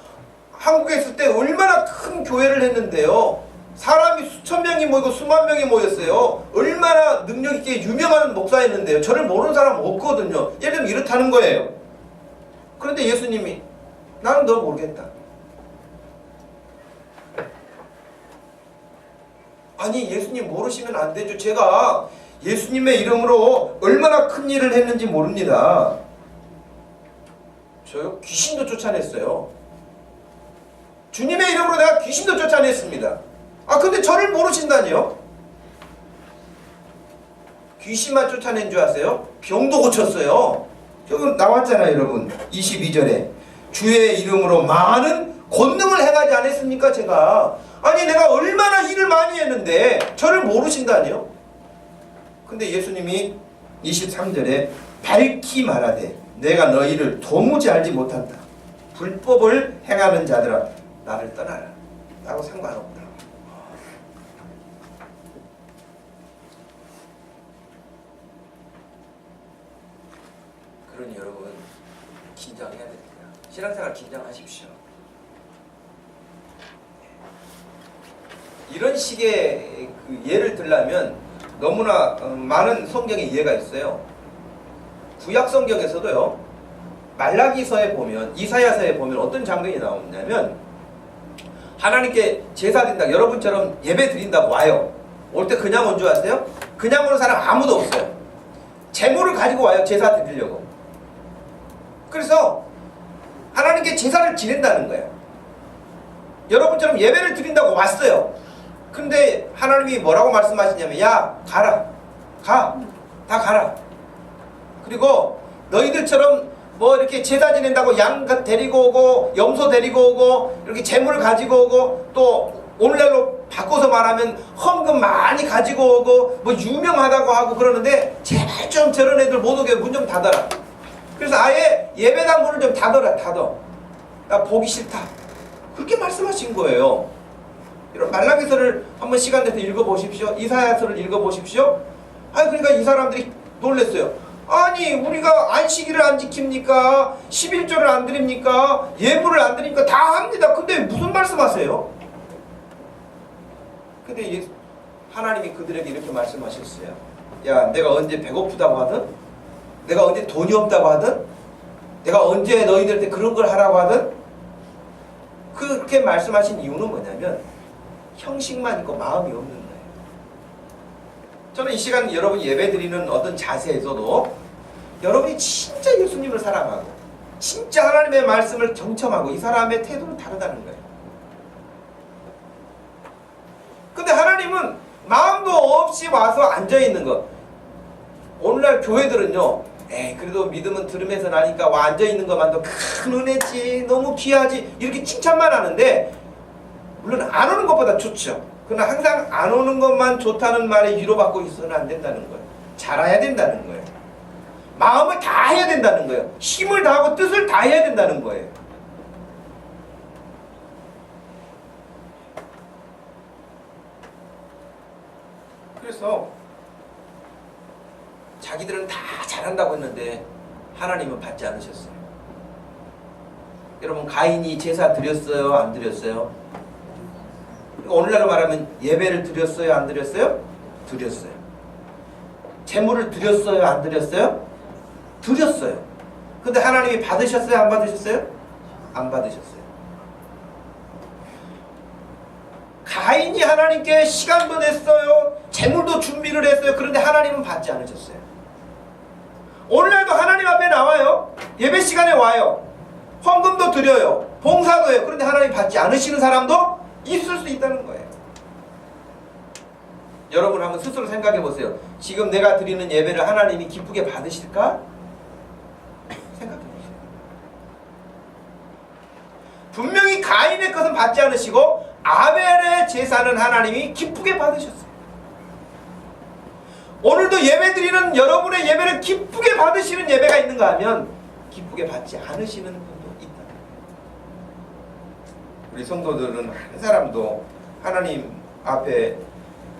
한국에 있을 때 얼마나 큰 교회를 했는데요. 사람이 수천 명이 모이고 수만 명이 모였어요. 얼마나 능력 있게 유명한 목사였는데요. 저를 모르는 사람 없거든요. 예를 들면 이렇다는 거예요. 그런데 예수님이 나는 너 모르겠다. 아니 예수님 모르시면 안 되죠. 제가 예수님의 이름으로 얼마나 큰 일을 했는지 모릅니다. 저요? 귀신도 쫓아냈어요. 주님의 이름으로 내가 귀신도 쫓아냈습니다. 근데 저를 모르신다니요? 귀신만 쫓아낸 줄 아세요? 병도 고쳤어요. 여기 나왔잖아요 여러분. 22절에 주의 이름으로 많은 권능을 행하지 않았습니까 제가? 아니 내가 얼마나 일을 많이 했는데 저를 모르신다니요? 근데 예수님이 23절에 밝히 말하되 내가 너희를 도무지 알지 못한다. 불법을 행하는 자들아 나를 떠나라. 나하고 상관없다. 그러니 여러분 긴장해야 됩니다. 신앙생활 긴장하십시오. 이런 식의 예를 들려면 너무나 많은 성경의 예가 있어요. 구약 성경에서도요. 말라기서에 보면 이사야서에 보면 어떤 장면이 나오냐면 하나님께 제사 드린다. 여러분처럼 예배 드린다고 와요. 올 때 그냥 온 줄 아세요? 그냥 오는 사람 아무도 없어요. 재물을 가지고 와요. 제사 드리려고. 그래서 하나님께 제사를 지낸다는 거예요. 여러분처럼 예배를 드린다고 왔어요. 근데 하나님이 뭐라고 말씀하시냐면 야 가라. 다 가라. 그리고 너희들처럼 뭐 이렇게 제사 지낸다고 양 데리고 오고 염소 데리고 오고 이렇게 재물을 가지고 오고 또 오늘날로 바꿔서 말하면 헌금 많이 가지고 오고 뭐 유명하다고 하고 그러는데 제발 좀 저런 애들 못 오게 문 좀 닫아라. 그래서 아예 예배당 문을 좀 닫어. 나 보기 싫다. 그렇게 말씀하신 거예요. 이런 말라기서를 한번 시간 내서 읽어보십시오. 이사야서를 읽어보십시오. 그러니까 이 사람들이 놀랬어요. 아니 우리가 안식일을 안 지킵니까? 11조를 안 드립니까? 예물을 안 드립니까? 다 합니다. 근데 무슨 말씀하세요? 근데 하나님이 그들에게 이렇게 말씀하셨어요. 야 내가 언제 배고프다고 하든 내가 언제 돈이 없다고 하든 내가 언제 너희들한테 그런 걸 하라고 하든 그렇게 말씀하신 이유는 뭐냐면 형식만 있고 마음이 없는 거예요. 저는 이 시간 여러분 예배 드리는 어떤 자세에서도 여러분이 진짜 예수님을 사랑하고 진짜 하나님의 말씀을 경청하고 이 사람의 태도는 다르다는 거예요. 근데 하나님은 마음도 없이 와서 앉아있는 것. 오늘날 교회들은요 그래도 믿음은 들으면서 나니까 와 앉아있는 것만도 큰 은혜지 너무 귀하지 이렇게 칭찬만 하는데 물론 안 오는 것보다 좋죠. 그러나 항상 안 오는 것만 좋다는 말에 위로받고 있어서는 안 된다는 거예요. 잘해야 된다는 거예요. 마음을 다 해야 된다는 거예요. 힘을 다하고 뜻을 다 해야 된다는 거예요. 그래서 자기들은 다 잘한다고 했는데 하나님은 받지 않으셨어요. 여러분 가인이 제사 드렸어요? 안 드렸어요? 오늘날로 말하면 예배를 드렸어요? 안 드렸어요? 드렸어요. 제물을 드렸어요? 안 드렸어요? 드렸어요. 근데 하나님이 받으셨어요? 안 받으셨어요? 안 받으셨어요. 가인이 하나님께 시간도 냈어요. 제물도 준비를 했어요. 그런데 하나님은 받지 않으셨어요. 오늘날도 하나님 앞에 나와요. 예배 시간에 와요. 헌금도 드려요. 봉사도 해요. 그런데 하나님 받지 않으시는 사람도 있을 수 있다는 거예요. 여러분 한번 스스로 생각해 보세요. 지금 내가 드리는 예배를 하나님이 기쁘게 받으실까? 생각해 보세요. 분명히 가인의 것은 받지 않으시고 아벨의 제사는 하나님이 기쁘게 받으셨어요. 오늘도 예배드리는 여러분의 예배를 기쁘게 받으시는 예배가 있는가 하면 기쁘게 받지 않으시는 분도 있다. 우리 성도들은 한 사람도 하나님 앞에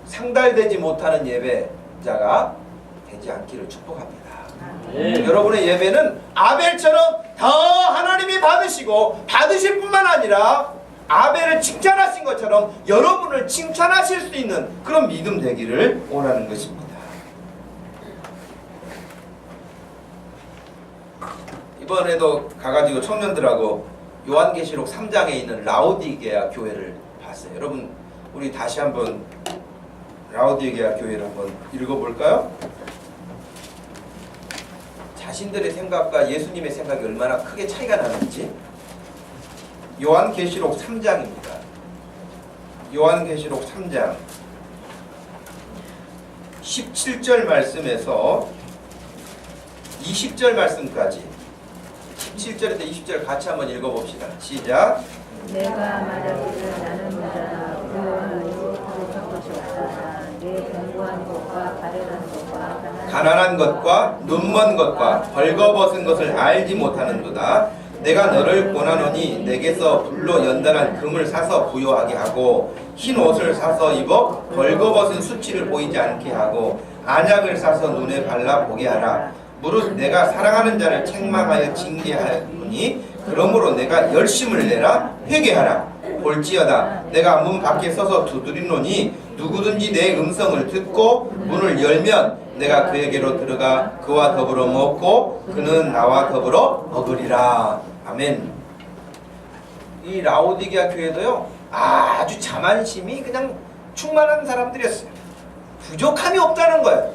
상달되지 못하는 예배자가 되지 않기를 축복합니다. 여러분의 예배는 아벨처럼 더 하나님이 받으시고 받으실 뿐만 아니라 아벨을 칭찬하신 것처럼 여러분을 칭찬하실 수 있는 그런 믿음 되기를 원하는 것입니다. 이번에도 가가지고 청년들하고 요한계시록 3장에 있는 라오디게아 교회를 봤어요. 여러분 우리 다시 한번 라오디게아 교회를 한번 읽어볼까요? 자신들의 생각과 예수님의 생각이 얼마나 크게 차이가 나는지. 요한계시록 3장입니다. 요한계시록 3장 17절 말씀에서 20절 말씀까지 17절에서 20절 같이 한번 읽어봅시다. 시작. 내가 말하기를 나는 무자라 부여하여 부족한 것이 없다. 내 공부한 것과 가련한 것과 가난한 것과 눈먼 것과 벌거벗은 것을 알지 못하는도다. 내가 너를 권하노니 내게서 불로 연단한 금을 사서 부요하게 하고 흰 옷을 사서 입어 벌거벗은 수치를 보이지 않게 하고 안약을 사서 눈에 발라 보게 하라. 무릇 내가 사랑하는 자를 책망하여 징계하노니 그러므로 내가 열심을 내라 회개하라. 볼지어다 내가 문 밖에 서서 두드리노니 누구든지 내 음성을 듣고 문을 열면 내가 그에게로 들어가 그와 더불어 먹고 그는 나와 더불어 먹으리라. 아멘. 이 라오디게아 교회도요 아주 자만심이 그냥 충만한 사람들이었어요. 부족함이 없다는 거예요.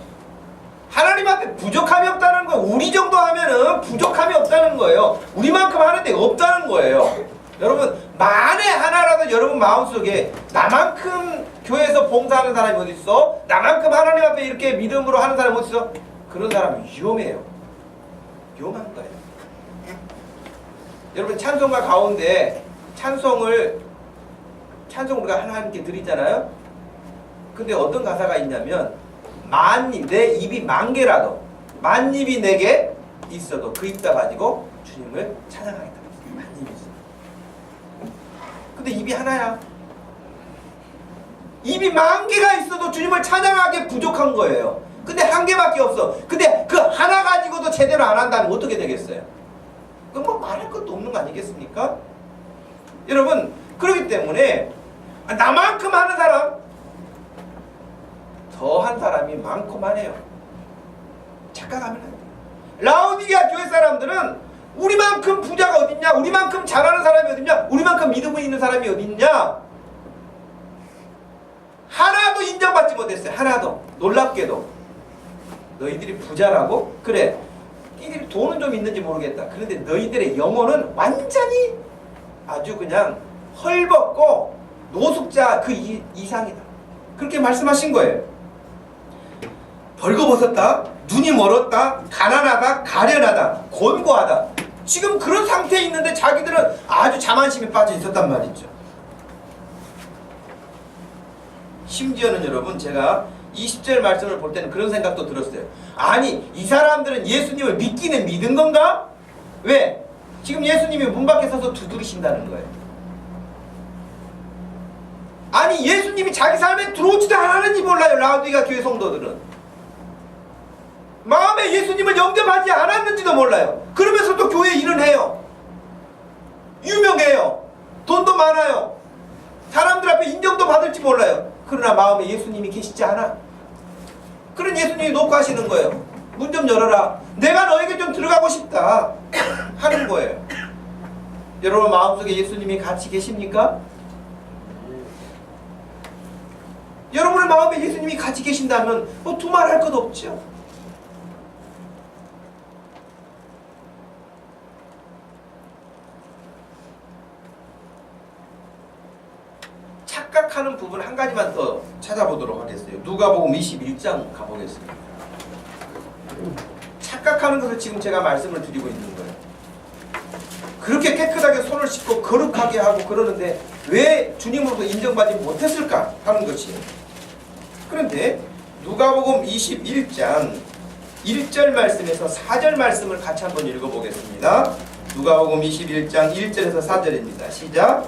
하나님 앞에 부족함이 없다는 거예요. 우리 정도 하면은 부족함이 없다는 거예요. 우리만큼 하는데 없다는 거예요. 여러분 만에 하나라도 여러분 마음속에 나만큼 교회에서 봉사하는 사람이 어디 있어? 나만큼 하나님 앞에 이렇게 믿음으로 하는 사람이 어디 있어? 그런 사람은 위험해요. 위험한 거예요. 여러분 찬송가 가운데 찬송을 우리가 하나님께 드리잖아요. 근데 어떤 가사가 있냐면 만입 내 입이 만 개라도 만 입이 내게 있어도 그 입 다 가지고 주님을 찬양하겠다. 만 입이 있어. 근데 입이 하나야. 입이 만 개가 있어도 주님을 찬양하기에 부족한 거예요. 근데 한 개밖에 없어. 근데 그 하나 가지고도 제대로 안 한다면 어떻게 되겠어요? 그건 뭐 말할 것도 없는 거 아니겠습니까? 여러분 그렇기 때문에 나만큼 하는 사람 더한 사람이 많고만 해요. 착각하면 안 돼요. 라오디게아 교회 사람들은 우리만큼 부자가 어딨냐, 우리만큼 잘하는 사람이 어딨냐, 우리만큼 믿음이 있는 사람이 어딨냐, 하나도 인정받지 못했어요. 하나도. 놀랍게도 너희들이 부자라고? 그래 이들이 돈은 좀 있는지 모르겠다. 그런데 너희들의 영혼은 완전히 아주 그냥 헐벗고 노숙자 그 이상이다. 그렇게 말씀하신 거예요. 벌거벗었다, 눈이 멀었다, 가난하다, 가련하다, 곤고하다. 지금 그런 상태에 있는데 자기들은 아주 자만심에 빠져 있었단 말이죠. 심지어는 여러분 제가 20절 말씀을 볼 때는 그런 생각도 들었어요. 아니 이 사람들은 예수님을 믿기는 믿은 건가? 왜? 지금 예수님이 문 밖에 서서 두드리신다는 거예요. 아니 예수님이 자기 삶에 들어오지도 않았는지 몰라요. 라오디게아 교회 성도들은 마음에 예수님을 영접하지 않았는지도 몰라요. 그러면서도 교회 일은 해요. 유명해요. 돈도 많아요. 사람들 앞에 인정도 받을지 몰라요. 그러나 마음에 예수님이 계시지 않아. 그런 예수님이 녹화하시는 거예요. 문 좀 열어라. 내가 너에게 좀 들어가고 싶다 하는 거예요. 여러분 마음속에 예수님이 같이 계십니까? 여러분의 마음에 예수님이 같이 계신다면 뭐 두말할 것 없죠. 착각하는 부분 한 가지만 더 찾아보도록 하겠어요. 누가복음 21장 가보겠습니다. 착각하는 것을 지금 제가 말씀을 드리고 있는 거예요. 그렇게 깨끗하게 손을 씻고 거룩하게 하고 그러는데 왜 주님으로부터 인정받지 못했을까 하는 것이에요. 그런데 누가복음 21장 1절 말씀에서 4절 말씀을 같이 한번 읽어보겠습니다. 누가복음 21장 1절에서 4절입니다. 시작.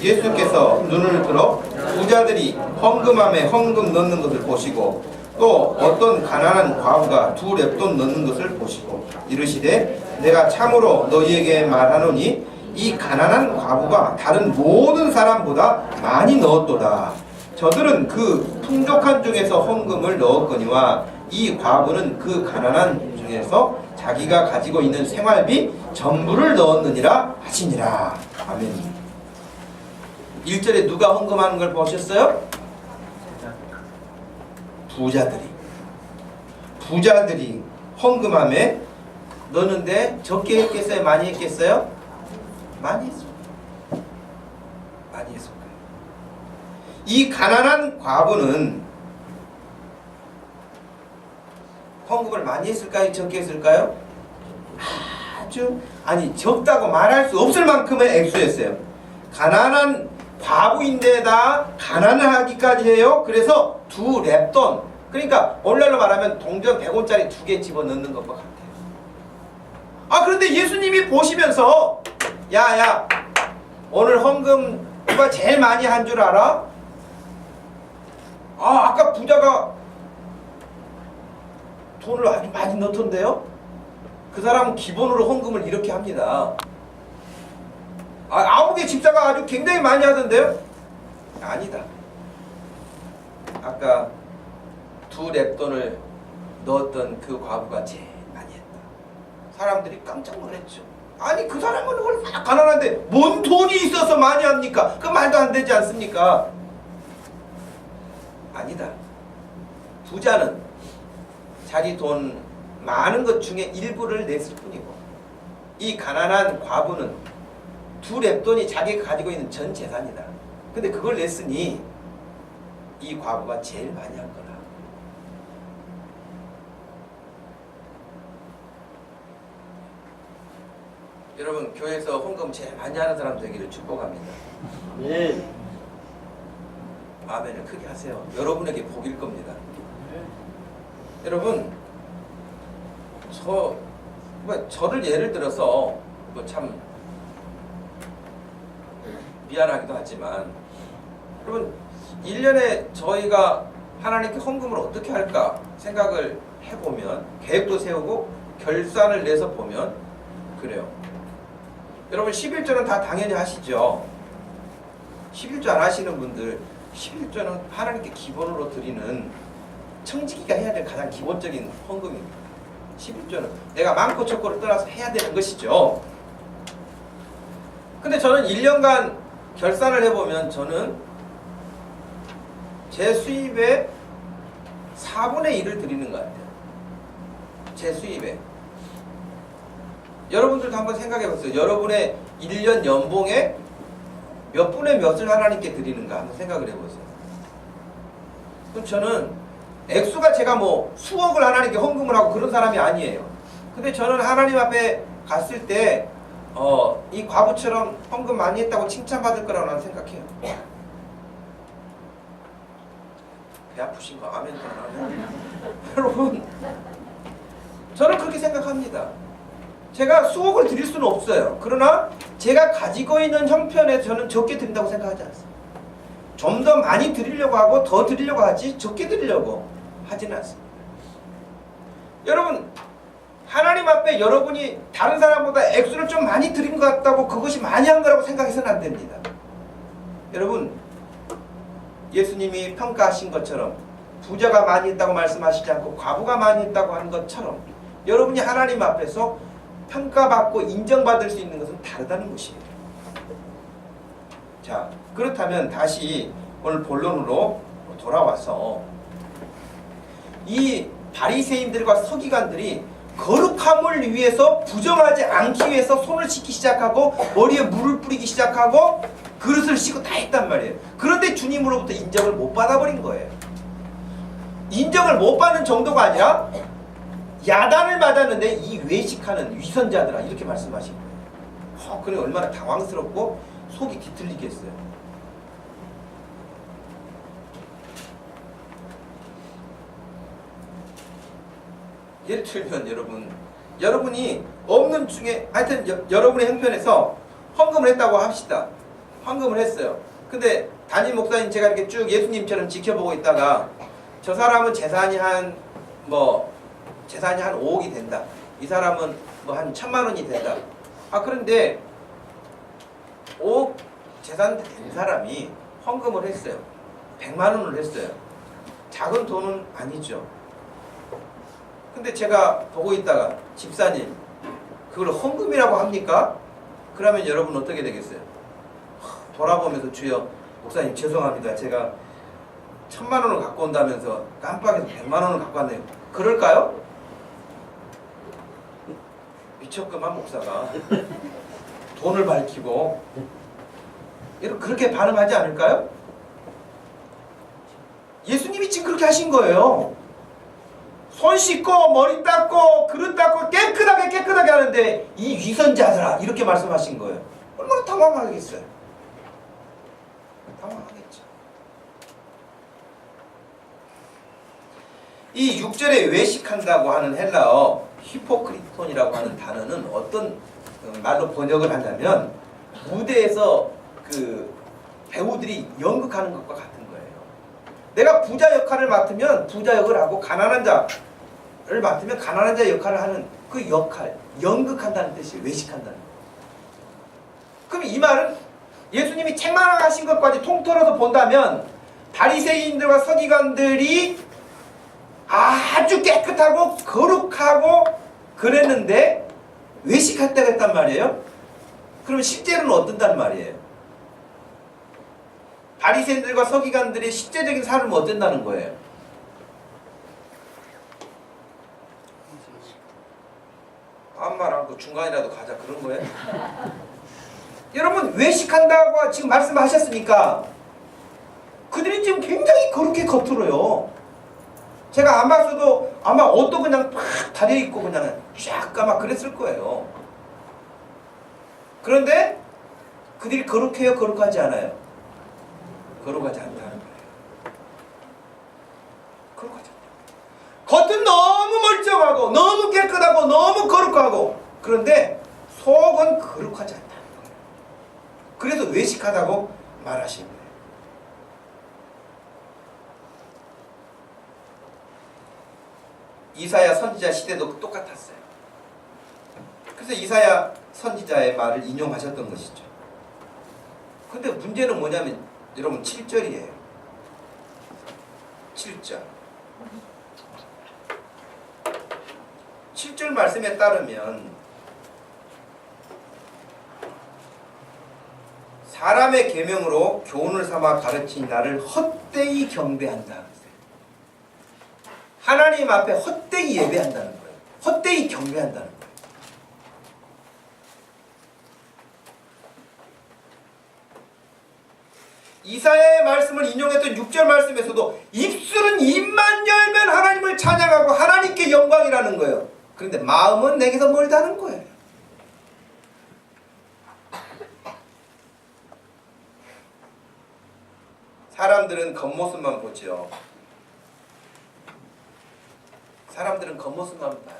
예수께서 눈을 들어 부자들이 헌금함에 헌금 넣는 것을 보시고 또 어떤 가난한 과부가 2렙돈 넣는 것을 보시고 이르시되 내가 참으로 너희에게 말하노니 이 가난한 과부가 다른 모든 사람보다 많이 넣었도다. 저들은 그 풍족한 중에서 헌금을 넣었거니와 이 과부는 그 가난한 중에서 자기가 가지고 있는 생활비 전부를 넣었느니라 하시니라. 아멘. 1절에 누가 헌금하는 걸 보셨어요? 부자들이 헌금함에 넣는데 적게 했겠어요? 많이 했겠어요? 많이 했습니다. 많이 했을 거예요. 이 가난한 과부는 헌금을 많이 했을까요? 적게 했을까요? 적다고 말할 수 없을 만큼의 액수였어요. 가난한 과부인데다 가난하기까지 해요. 그래서 2렙돈, 그러니까 오늘날로 말하면 동전 100원짜리 2개 집어넣는 것과 같아요. 그런데 예수님이 보시면서 야 오늘 헌금 누가 제일 많이 한 줄 알아? 아까 부자가 돈을 아주 많이 넣던데요? 그 사람은 기본으로 헌금을 이렇게 합니다. 9개 집사가 아주 굉장히 많이 하던데요? 아니다. 아까 2렙돈을 넣었던 그 과부가 제일 많이 했다. 사람들이 깜짝 놀랐죠. 아니 그 사람은 얼마나 가난한데 뭔 돈이 있어서 많이 합니까? 그 말도 안 되지 않습니까? 아니다. 부자는 자기 돈 많은 것 중에 일부를 냈을 뿐이고 이 가난한 과부는 2렙돈이 자기가 가지고 있는 전 재산이다. 근데 그걸 냈으니 이 과부가 제일 많이 한 거라. 여러분 교회에서 헌금 제일 많이 하는 사람 되기를 축복합니다. 네. 아멘을 크게 하세요. 여러분에게 복일 겁니다. 여러분 저를 예를 들어서 참 미안하기도 하지만 여러분 1년에 저희가 하나님께 헌금을 어떻게 할까 생각을 해보면 계획도 세우고 결산을 내서 보면 그래요. 여러분 11조는 다 당연히 하시죠. 11조 안 하시는 분들 11조는 하나님께 기본으로 드리는 청지기가 해야 될 가장 기본적인 헌금입니다. 11조는 내가 많고 적고를 떠나서 해야 되는 것이죠. 근데 저는 1년간 결산을 해보면 저는 제 수입의 4분의 1을 드리는 것 같아요. 제 수입에. 여러분들도 한번 생각해보세요. 여러분의 1년 연봉에 몇 분의 몇을 하나님께 드리는가 한번 생각을 해보세요. 그럼 저는 액수가 제가 뭐 수억을 하나님께 헌금을 하고 그런 사람이 아니에요. 근데 저는 하나님 앞에 갔을 때 이 과부처럼 헌금 많이 했다고 칭찬받을 거라고 나는 생각해요. 배 아프신 거 아멘. 여러분 저는 그렇게 생각합니다. 제가 수억을 드릴 수는 없어요. 그러나 제가 가지고 있는 형편에 저는 적게 드린다고 생각하지 않습니다. 좀 더 많이 드리려고 하고 더 드리려고 하지 적게 드리려고 하지는 않습니다. 여러분 하나님 앞에 여러분이 다른 사람보다 액수를 좀 많이 드린 것 같다고 그것이 많이 한 거라고 생각해서는 안 됩니다. 여러분 예수님이 평가하신 것처럼 부자가 많이 했다고 말씀하시지 않고 과부가 많이 했다고 하는 것처럼 여러분이 하나님 앞에서 평가받고 인정받을 수 있는 것은 다르다는 것이에요. 자, 그렇다면 다시 오늘 본론으로 돌아와서 이 바리새인들과 서기관들이 거룩함을 위해서 부정하지 않기 위해서 손을 씻기 시작하고 머리에 물을 뿌리기 시작하고 그릇을 씻고 다 했단 말이에요. 그런데 주님으로부터 인정을 못 받아버린 거예요. 인정을 못 받는 정도가 아니라 야단을 맞았는데 이 외식하는 위선자들아 이렇게 말씀하신 거예요. 그래 얼마나 당황스럽고 속이 뒤틀리겠어요. 예를 들면 여러분이 없는 중에 하여튼 여러분의 형편에서 헌금을 했다고 합시다. 헌금을 했어요. 근데 담임 목사님 제가 이렇게 쭉 예수님처럼 지켜보고 있다가 저 사람은 재산이 한 5억이 된다. 이 사람은 뭐 한 1,000만 원이 된다. 그런데 5억 재산 된 사람이 헌금을 했어요. 100만 원을 했어요. 작은 돈은 아니죠. 근데 제가 보고 있다가 집사님 그걸 헌금이라고 합니까? 그러면 여러분 어떻게 되겠어요? 돌아보면서 주여 목사님 죄송합니다. 제가 1,000만 원을 갖고 온다면서 깜빡해서 100만 원을 갖고 왔네요. 그럴까요? 미쳤구만 목사가. 돈을 밝히고 그렇게 반응하지 않을까요? 예수님이 지금 그렇게 하신 거예요. 손 씻고 머리 닦고 그릇 닦고 깨끗하게 하는데 이 위선자들아 이렇게 말씀하신 거예요. 얼마나 당황하겠어요. 당황하겠죠. 이 6절에 외식한다고 하는 헬라어 히포크리톤이라고 하는 단어는 어떤 말로 번역을 하냐면 무대에서 그 배우들이 연극하는 것과 같은 거예요. 내가 부자 역할을 맡으면 부자 역을 하고 가난한 자를 맡으면 가난한 자 역할을 하는 그 역할, 연극한다는 뜻이에요. 외식한다는 거. 그럼 이 말은 예수님이 책망하신 것까지 통틀어서 본다면 바리새인들과 서기관들이 아주 깨끗하고 거룩하고 그랬는데 외식할 때가 있단 말이에요. 그럼 실제로는 어떤단 말이에요? 바리새인들과 서기관들의 실제적인 삶은 어떤다는 거예요? 아무 말 않고 중간이라도 가자 그런 거예요? 여러분 외식한다고 지금 말씀하셨으니까 그들이 지금 굉장히 거룩해 겉으로요. 제가 안 봤어도 아마 옷도 그냥 팍 다려입고 그냥 쫙 아마 그랬을 거예요. 그런데 그들이 거룩해요? 거룩하지 않아요? 거룩하지 않다는 거예요. 거룩하지 않다. 겉은 너무 멀쩡하고 너무 깨끗하고 너무 거룩하고 그런데 속은 거룩하지 않다는 거예요. 그래서 외식하다고 말하신 거예요. 이사야 선지자 시대도 똑같았어요. 그래서 이사야 선지자의 말을 인용하셨던 것이죠. 근데 문제는 뭐냐면 여러분 7절이에요. 7절. 7절 말씀에 따르면 사람의 계명으로 교훈을 삼아 가르친 나를 헛되이 경배한다. 하나님 앞에 헛되이 예배한다는 거예요. 헛되이 경배한다는 거예요. 이사야의 말씀을 인용했던 6절 말씀에서도 입술은 입만 열면 하나님을 찬양하고 하나님께 영광이라는 거예요. 그런데 마음은 내게서 멀다는 거예요. 사람들은 겉모습만 보죠. 사람들은 겉모습만 봐요.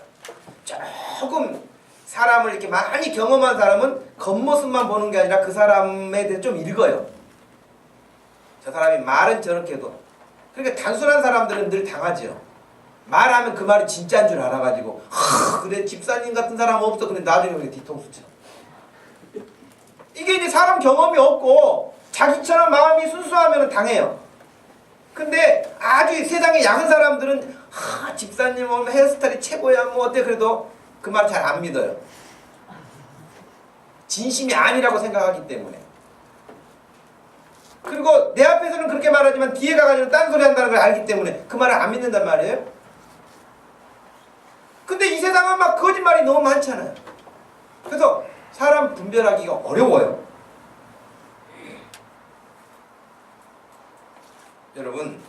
조금 사람을 이렇게 많이 경험한 사람은 겉모습만 보는 게 아니라 그 사람에 대해 좀 읽어요. 저 사람이 말은 저렇게 해도. 그러니까 단순한 사람들은 늘 당하죠. 말하면 그 말이 진짜인 줄 알아가지고 그래 집사님 같은 사람 없어. 근데 나중에 그게 뒤통수 쳐. 이게 이제 사람 경험이 없고 자기처럼 마음이 순수하면 당해요. 근데 아주 세상에 약한 사람들은 집사님 오늘 헤어스타일이 최고야 뭐 어때 그래도 그 말 잘 안 믿어요. 진심이 아니라고 생각하기 때문에. 그리고 내 앞에서는 그렇게 말하지만 뒤에 가가지고 딴소리 한다는 걸 알기 때문에 그 말을 안 믿는단 말이에요. 근데 이 세상은 막 거짓말이 너무 많잖아요. 그래서 사람 분별하기가 어려워요. 여러분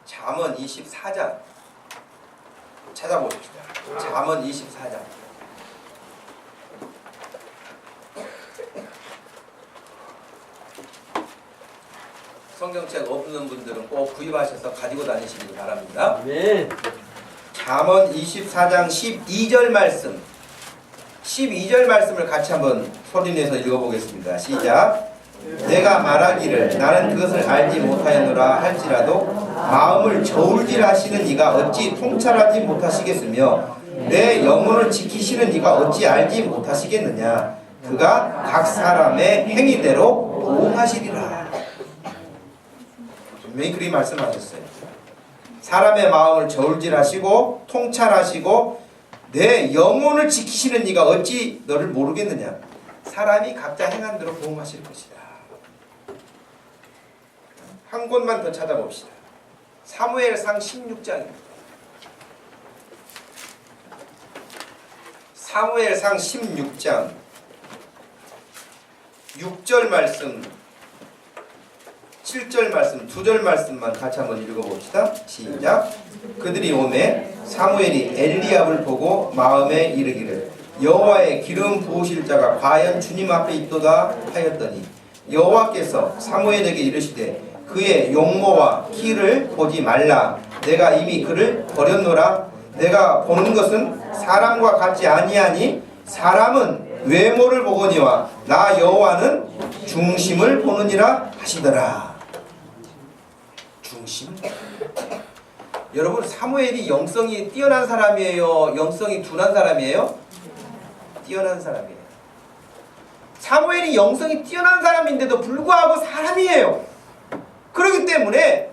잠언 24장 찾아보십시다. 잠언 24장. 성경책 없는 분들은 꼭 구입하셔서 가지고 다니시기 바랍니다. 네. 잠언 24장 12절 말씀, 12절 말씀을 같이 한번 소리내서 읽어보겠습니다. 시작. 내가 말하기를 나는 그것을 알지 못하였노라 할지라도 마음을 저울질하시는 이가 어찌 통찰하지 못하시겠으며 내 영혼을 지키시는 이가 어찌 알지 못하시겠느냐. 그가 각 사람의 행위대로 보응하시리라. 분명히 그리 말씀하셨어요. 사람의 마음을 저울질하시고 통찰하시고 내 영혼을 지키시는 이가 어찌 너를 모르겠느냐. 사람이 각자 행한 대로 보응하실 것이다. 한 곳만 더 찾아봅시다. 사무엘상 16장입니다. 사무엘상 16장 6절 말씀, 7절 말씀, 2절 말씀만 같이 한번 읽어봅시다. 시작. 그들이 오매 사무엘이 엘리압을 보고 마음에 이르기를 여호와의 기름 부으실 자가 과연 주님 앞에 있도다 하였더니 여호와께서 사무엘에게 이르시되 그의 용모와 키를 보지 말라. 내가 이미 그를 버렸노라. 내가 보는 것은 사람과 같지 아니하니 사람은 외모를 보거니와 나 여호와는 중심을 보느니라 하시더라. 중심? 여러분, 사무엘이 영성이 뛰어난 사람이에요? 영성이 둔한 사람이에요? 뛰어난 사람이에요. 사무엘이 영성이 뛰어난 사람인데도 불구하고 사람이에요. 그렇기 때문에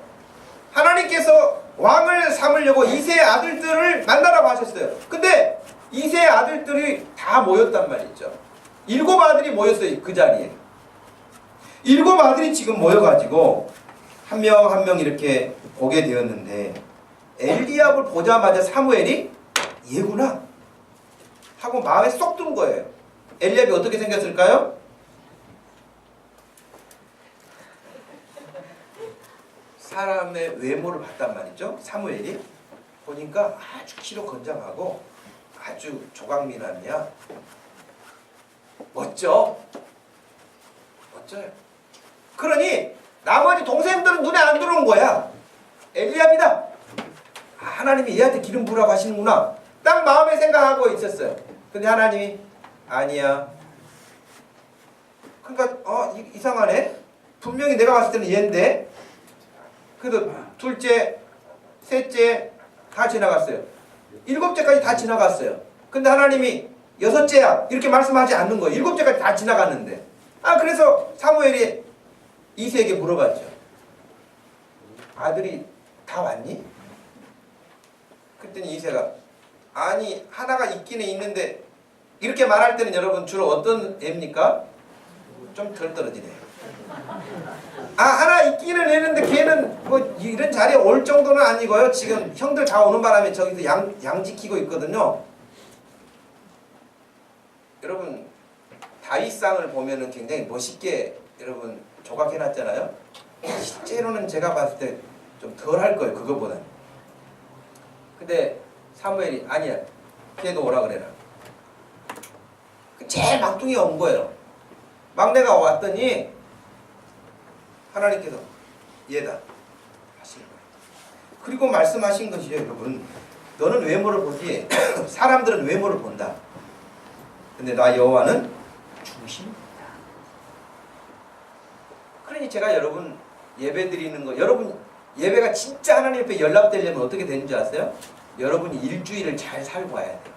하나님께서 왕을 삼으려고 이세의 아들들을 만나라고 하셨어요. 근데 이세의 아들들이 다 모였단 말이죠. 7 아들이 모였어요. 그 자리에 7 아들이 지금 모여가지고 한 명 한 명 이렇게 보게 되었는데 엘리압을 보자마자 사무엘이 얘구나 하고 마음에 쏙 든 거예요. 엘리압이 어떻게 생겼을까요? 사람의 외모를 봤단 말이죠. 사무엘이 보니까 아주 키도 건장하고 아주 조각미남이야. 멋져요. 그러니 나머지 동생들은 눈에 안 들어온 거야. 엘리압이다. 하나님이 얘한테 기름 부으라고 하시는구나. 딱 마음에 생각하고 있었어요. 근데 하나님이 아니야. 그러니까 이상하네. 분명히 내가 봤을 때는 얘인데. 그래도 둘째, 셋째 다 지나갔어요. 7째까지 다 지나갔어요. 근데 하나님이 6째야 이렇게 말씀하지 않는 거예요. 7째까지 다 지나갔는데. 그래서 사무엘이 이세에게 물어봤죠. 아들이 다 왔니? 그랬더니 이세가 아니 하나가 있기는 있는데, 이렇게 말할 때는 여러분 주로 어떤 애입니까? 좀 덜 떨어지네요. 하나 있기는 했는데 걔는 뭐 이런 자리에 올 정도는 아니고요. 지금 형들 다 오는 바람에 저기서 양 지키고 있거든요. 여러분 다윗상을 보면은 굉장히 멋있게 여러분 조각해놨잖아요. 실제로는 제가 봤을 때 좀 덜 할 거예요. 그거보다는. 근데 사무엘이 아니야. 걔도 오라 그래라. 제일 막둥이가 온 거예요. 막내가 왔더니 하나님께서 얘다 하시는 거예요. 그리고 말씀하신 것이죠. 여러분, 너는 외모를 보지 사람들은 외모를 본다. 근데 나 여호와는 중심이다. 그러니 제가 여러분 예배 드리는 거, 여러분 예배가 진짜 하나님 앞에 연락되려면 어떻게 되는 줄 아세요? 여러분이 일주일을 잘 살고 와야 돼요.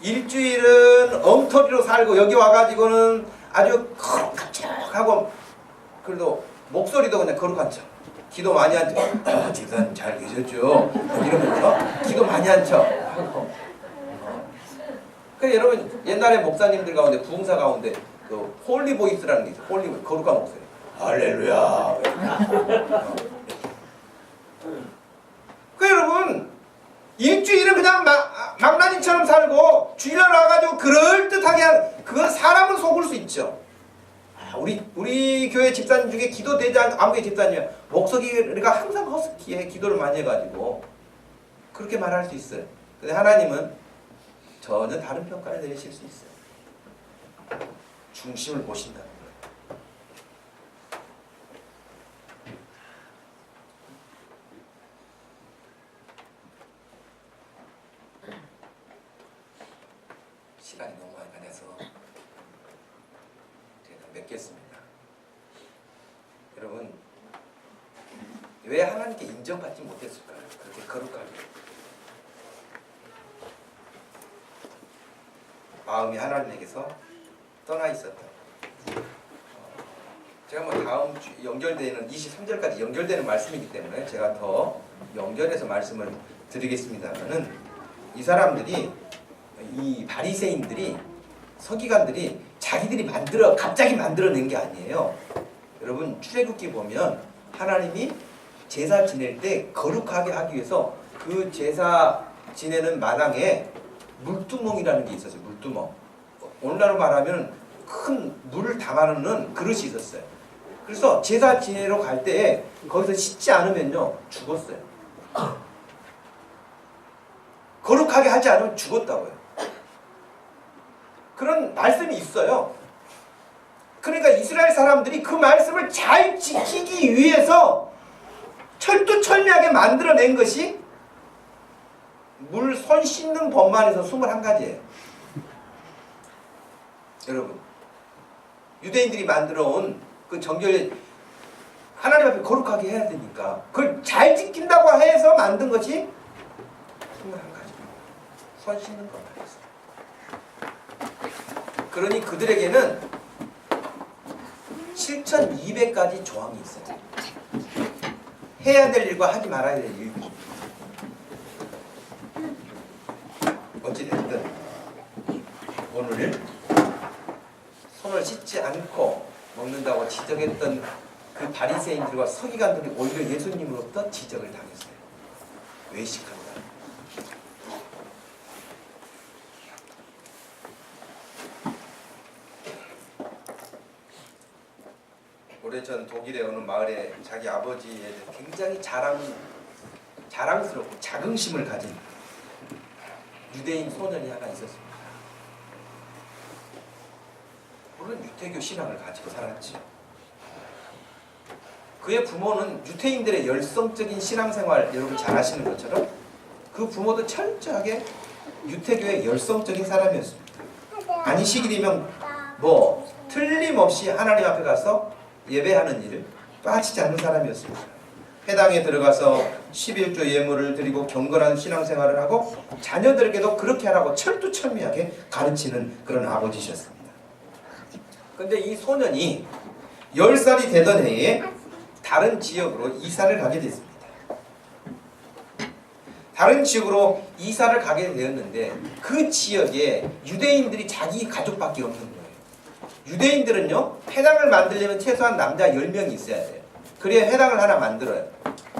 일주일은 엉터리로 살고 여기 와가지고는 아주 거룩하고, 그래도 목소리도 그냥 거룩한 척, 기도 많이 한 척, 집사님 잘 계셨죠? 이러면서 기도 많이 한 척. 그래서 여러분 옛날에 목사님들 가운데 부흥사 가운데 그 홀리 보이스라는 게 있어요. 홀리 보이스, 거룩한 목소리. 할렐루야. 그 여러분 일주일은 그냥 망나니처럼 살고 주일날 와가지고 그럴듯하게 그건 사람은 속을 수 있죠. 우리 교회 집사님 중에 기도대장 아무개 집사님이야. 목소리가 항상 허스키해. 기도를 많이 해가지고 그렇게 말할 수 있어요. 근데 하나님은 전혀 다른 평가를 내리실 수 있어요. 중심을 보신다. 뵙겠습니다. 여러분, 왜 하나님께 인정받지 못했을까요? 그렇게 거룩하게. 마음이 하나님에게서 떠나 있었다. 제가 뭐 다음 주 연결되는 23절까지 연결되는 말씀이기 때문에 제가 더 연결해서 말씀을 드리겠습니다만은, 이 사람들이, 이 바리새인들이, 서기관들이 자기들이 갑자기 만들어낸 게 아니에요. 여러분, 출애굽기 보면 하나님이 제사 지낼 때 거룩하게 하기 위해서 그 제사 지내는 마당에 물두멍이라는 게 있었어요. 물두멍. 오늘날로 말하면 큰 물을 담아놓는 그릇이 있었어요. 그래서 제사 지내러 갈 때 거기서 씻지 않으면요 죽었어요. 거룩하게 하지 않으면 죽었다고요. 그런 말씀이 있어요. 그러니까 이스라엘 사람들이 그 말씀을 잘 지키기 위해서 철두철미하게 만들어낸 것이 물 손 씻는 법만 해서 21가지예요. 여러분, 유대인들이 만들어온 그 정결, 하나님 앞에 거룩하게 해야 되니까 그걸 잘 지킨다고 해서 만든 것이 21가지. 손 씻는 것만 했어요. 그러니 그들에게는 7,200가지 조항이 있어요. 해야 될 일과 하지 말아야 될 일. 어찌됐든 오늘 손을 씻지 않고 먹는다고 지적했던 그 바리새인들과 서기관들이 오히려 예수님으로부터 지적을 당했어요. 외식한다. 오래전 독일의 어느 마을에 자기 아버지에 대해서 굉장히 자랑스럽고 자긍심을 가진 유대인 소년이 하나 있었습니다. 물론 유태교 신앙을 가지고 살았지. 그의 부모는 유태인들의 열성적인 신앙생활, 여러분 잘 아시는 것처럼 그 부모도 철저하게 유태교의 열성적인 사람이었습니다. 안식이 되면 뭐 틀림없이 하나님 앞에 가서 예배하는 일을 빠지지 않는 사람이었습니다. 회당에 들어가서 11조 예물을 드리고 경건한 신앙생활을 하고 자녀들에게도 그렇게 하라고 철두철미하게 가르치는 그런 아버지셨습니다. 그런데 이 소년이 10살이 되던 해에 다른 지역으로 이사를 가게 됐습니다. 다른 지역으로 이사를 가게 되었는데 그 지역에 유대인들이 자기 가족밖에 없는 거예요. 유대인들은요, 회당을 만들려면 최소한 남자 10명이 있어야 돼요. 그래야 회당을 하나 만들어요.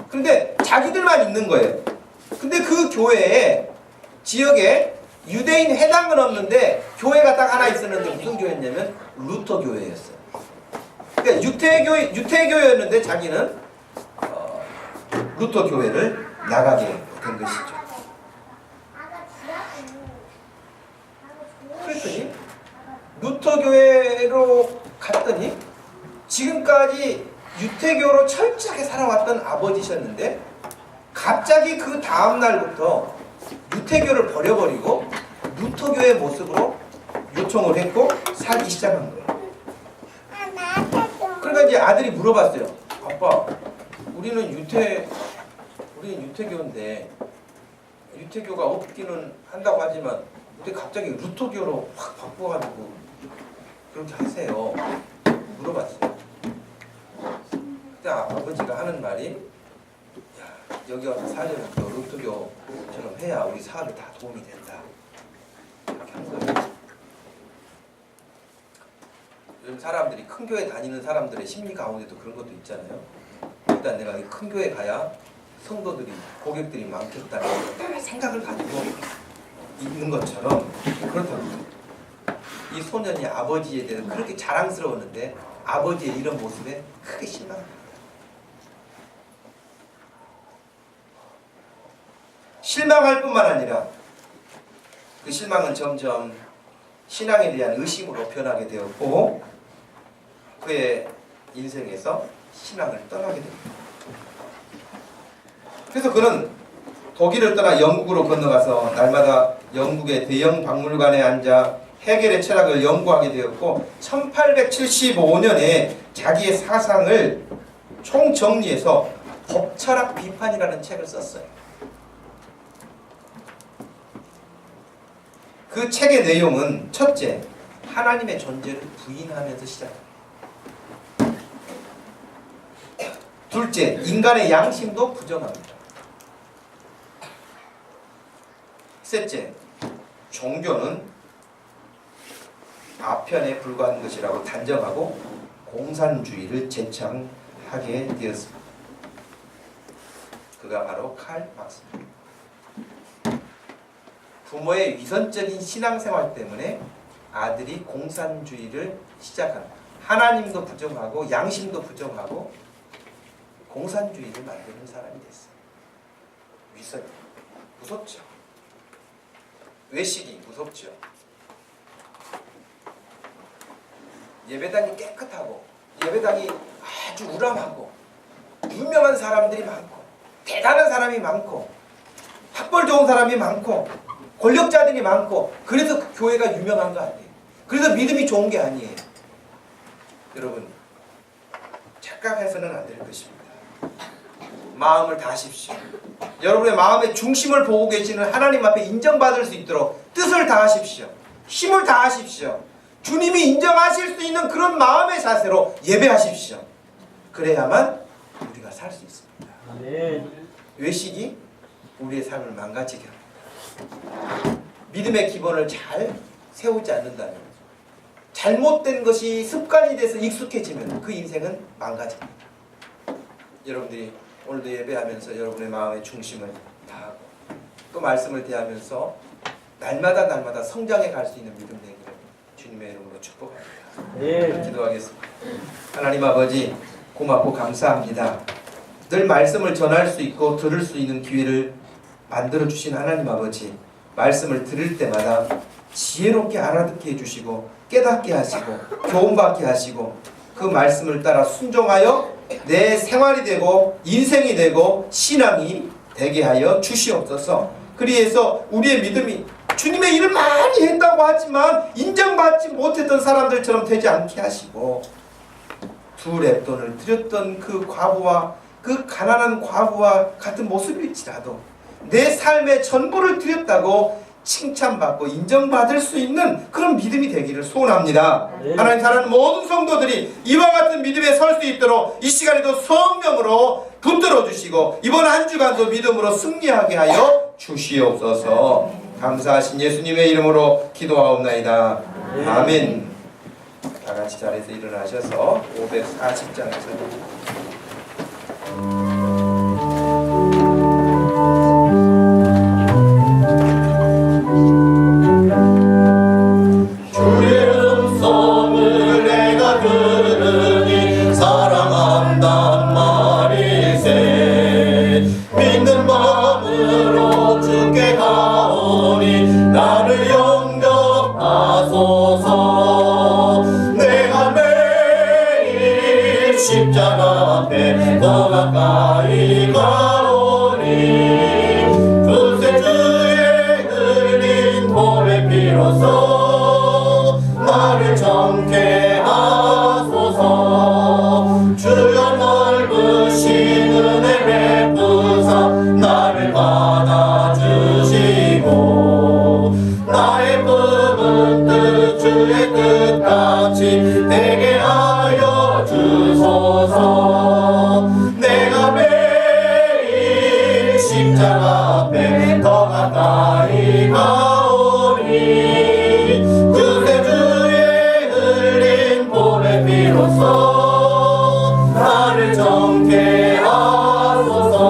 그런데 자기들만 있는 거예요. 근데 그 교회에, 지역에 유대인 회당은 없는데 교회가 딱 하나 있었는데 무슨 교회였냐면 루터 교회였어요. 그러니까 유태교였는데 자기는 루터 교회를 나가게 된 것이죠. 그랬더니 루터 교회로 갔더니 지금까지 유태교로 철저하게 살아왔던 아버지셨는데 갑자기 그 다음 날부터 유태교를 버려버리고 루터교의 모습으로 요청을 했고 살기 시작한 거예요. 그러니까 이제 아들이 물어봤어요. 아빠, 우리는 유태교인데 유태교가 없기는 한다고 하지만 근데 갑자기 루터교로 확 바꿔가지고 그렇게 하세요. 물어봤어요. 그때 아버지가 하는 말이, 야, 여기 와서 살려면 루터교처럼 해야 우리 사업에 다 도움이 된다. 이렇게 한 거예요. 요즘 사람들이 큰 교회 다니는 사람들의 심리 가운데도 그런 것도 있잖아요. 일단 내가 이 큰 교회 가야 성도들이, 고객들이 많겠다는 다 생각을 가지고 있는 것처럼 그렇다고요. 이 소년이 아버지에 대해서 그렇게 자랑스러웠는데 아버지의 이런 모습에 크게 실망합니다. 실망할 뿐만 아니라 그 실망은 점점 신앙에 대한 의심으로 변하게 되었고 그의 인생에서 신앙을 떠나게 됩니다. 그래서 그는 독일을 떠나 영국으로 건너가서 날마다 영국의 대형 박물관에 앉아 헤겔의 철학을 연구하게 되었고 1875년에 자기의 사상을 총정리해서 법철학 비판이라는 책을 썼어요. 그 책의 내용은 첫째, 하나님의 존재를 부인하면서 시작합니다. 둘째, 인간의 양심도 부정합니다. 셋째, 종교는 아편에 불과한 것이라고 단정하고 공산주의를 제창하게 되었습니다. 그가 바로 칼 막스입니다. 부모의 위선적인 신앙생활 때문에 아들이 공산주의를 시작합니다. 하나님도 부정하고 양심도 부정하고 공산주의를 만드는 사람이 됐어요. 위선, 무섭죠. 외식이 무섭죠. 예배당이 깨끗하고 예배당이 아주 우람하고 유명한 사람들이 많고 대단한 사람이 많고 학벌 좋은 사람이 많고 권력자들이 많고 그래서 교회가 유명한 거 아니에요. 그래서 믿음이 좋은 게 아니에요. 여러분 착각해서는 안 될 것입니다. 마음을 다하십시오. 여러분의 마음의 중심을 보고 계시는 하나님 앞에 인정받을 수 있도록 뜻을 다하십시오. 힘을 다하십시오. 주님이 인정하실 수 있는 그런 마음의 자세로 예배하십시오. 그래야만 우리가 살 수 있습니다. 아멘. 외식이 우리의 삶을 망가지게 합니다. 믿음의 기본을 잘 세우지 않는다면, 잘못된 것이 습관이 돼서 익숙해지면 그 인생은 망가집니다. 여러분들이 오늘도 예배하면서 여러분의 마음의 중심을 다하고 또 말씀을 대하면서 날마다 성장해 갈 수 있는 믿음 되기를 주님의 이름으로 축복합니다. 네. 기도하겠습니다. 하나님 아버지, 고맙고 감사합니다. 늘 말씀을 전할 수 있고 들을 수 있는 기회를 만들어 주신 하나님 아버지, 말씀을 들을 때마다 지혜롭게 알아듣게 해주시고 깨닫게 하시고 교훈받게 하시고 그 말씀을 따라 순종하여 내 생활이 되고 인생이 되고 신앙이 되게 하여 주시옵소서. 그리해서 우리의 믿음이 주님의 일을 많이 했다고 하지만 인정받지 못했던 사람들처럼 되지 않게 하시고, 두 렙돈을 드렸던 그 과부와 그 가난한 과부와 같은 모습일지라도 내 삶의 전부를 드렸다고 칭찬받고 인정받을 수 있는 그런 믿음이 되기를 소원합니다. 네. 하나님 사랑하는 모든 성도들이 이와 같은 믿음에 설 수 있도록 이 시간에도 성령으로 붙들어 주시고 이번 한 주간도 믿음으로 승리하게 하여 주시옵소서. 감사하신 예수님의 이름으로 기도하옵나이다. 네. 아멘. 다 같이 자리에서 일어나셔서 540장에서 십자가 앞에 더 가까이 가오니 그새 주의 흘린 보배 피로써 나를 정케 하소서. 주여 넓으신 은혜 베푸사 나를 받아주시고 나의 품은 뜻 주의 뜻같이 되게 하여 주소서. 내가 매일 십자가 앞에 더 가까이 가오니 그새 주의 흘린 보배 피로써 나를 정케 하소서.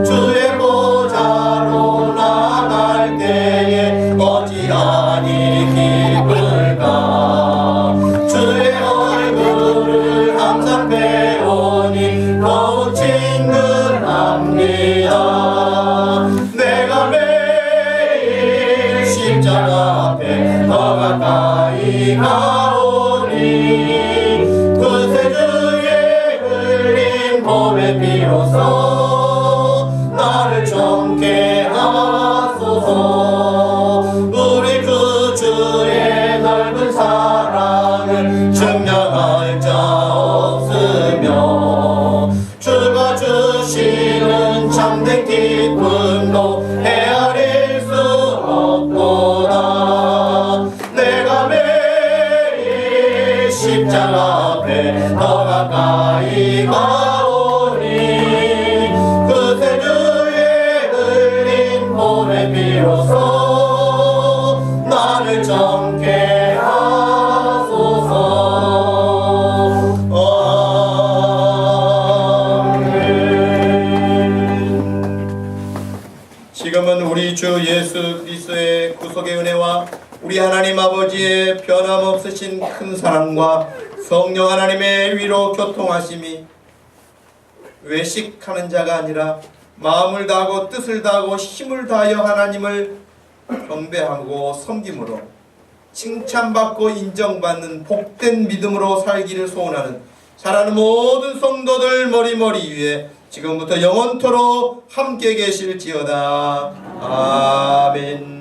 주의 보좌로 나갈 때에 어찌하니 기쁠까. 주의 얼굴을 항상 배우니 더욱 친근합니다. 내가 매일 오래 비로소 나를 정케 하소서. 지금은 우리 주 예수 그리스도의 구속의 은혜와 우리 하나님 아버지의 변함없으신 큰 사랑과 성령 하나님의 위로 교통하심이 외식하는 자가 아니라 마음을 다하고 뜻을 다하고 힘을 다하여 하나님을 경배하고 섬김으로 칭찬받고 인정받는 복된 믿음으로 살기를 소원하는 사랑하는 모든 성도들 머리머리 위에 지금부터 영원토록 함께 계실지어다. 아멘.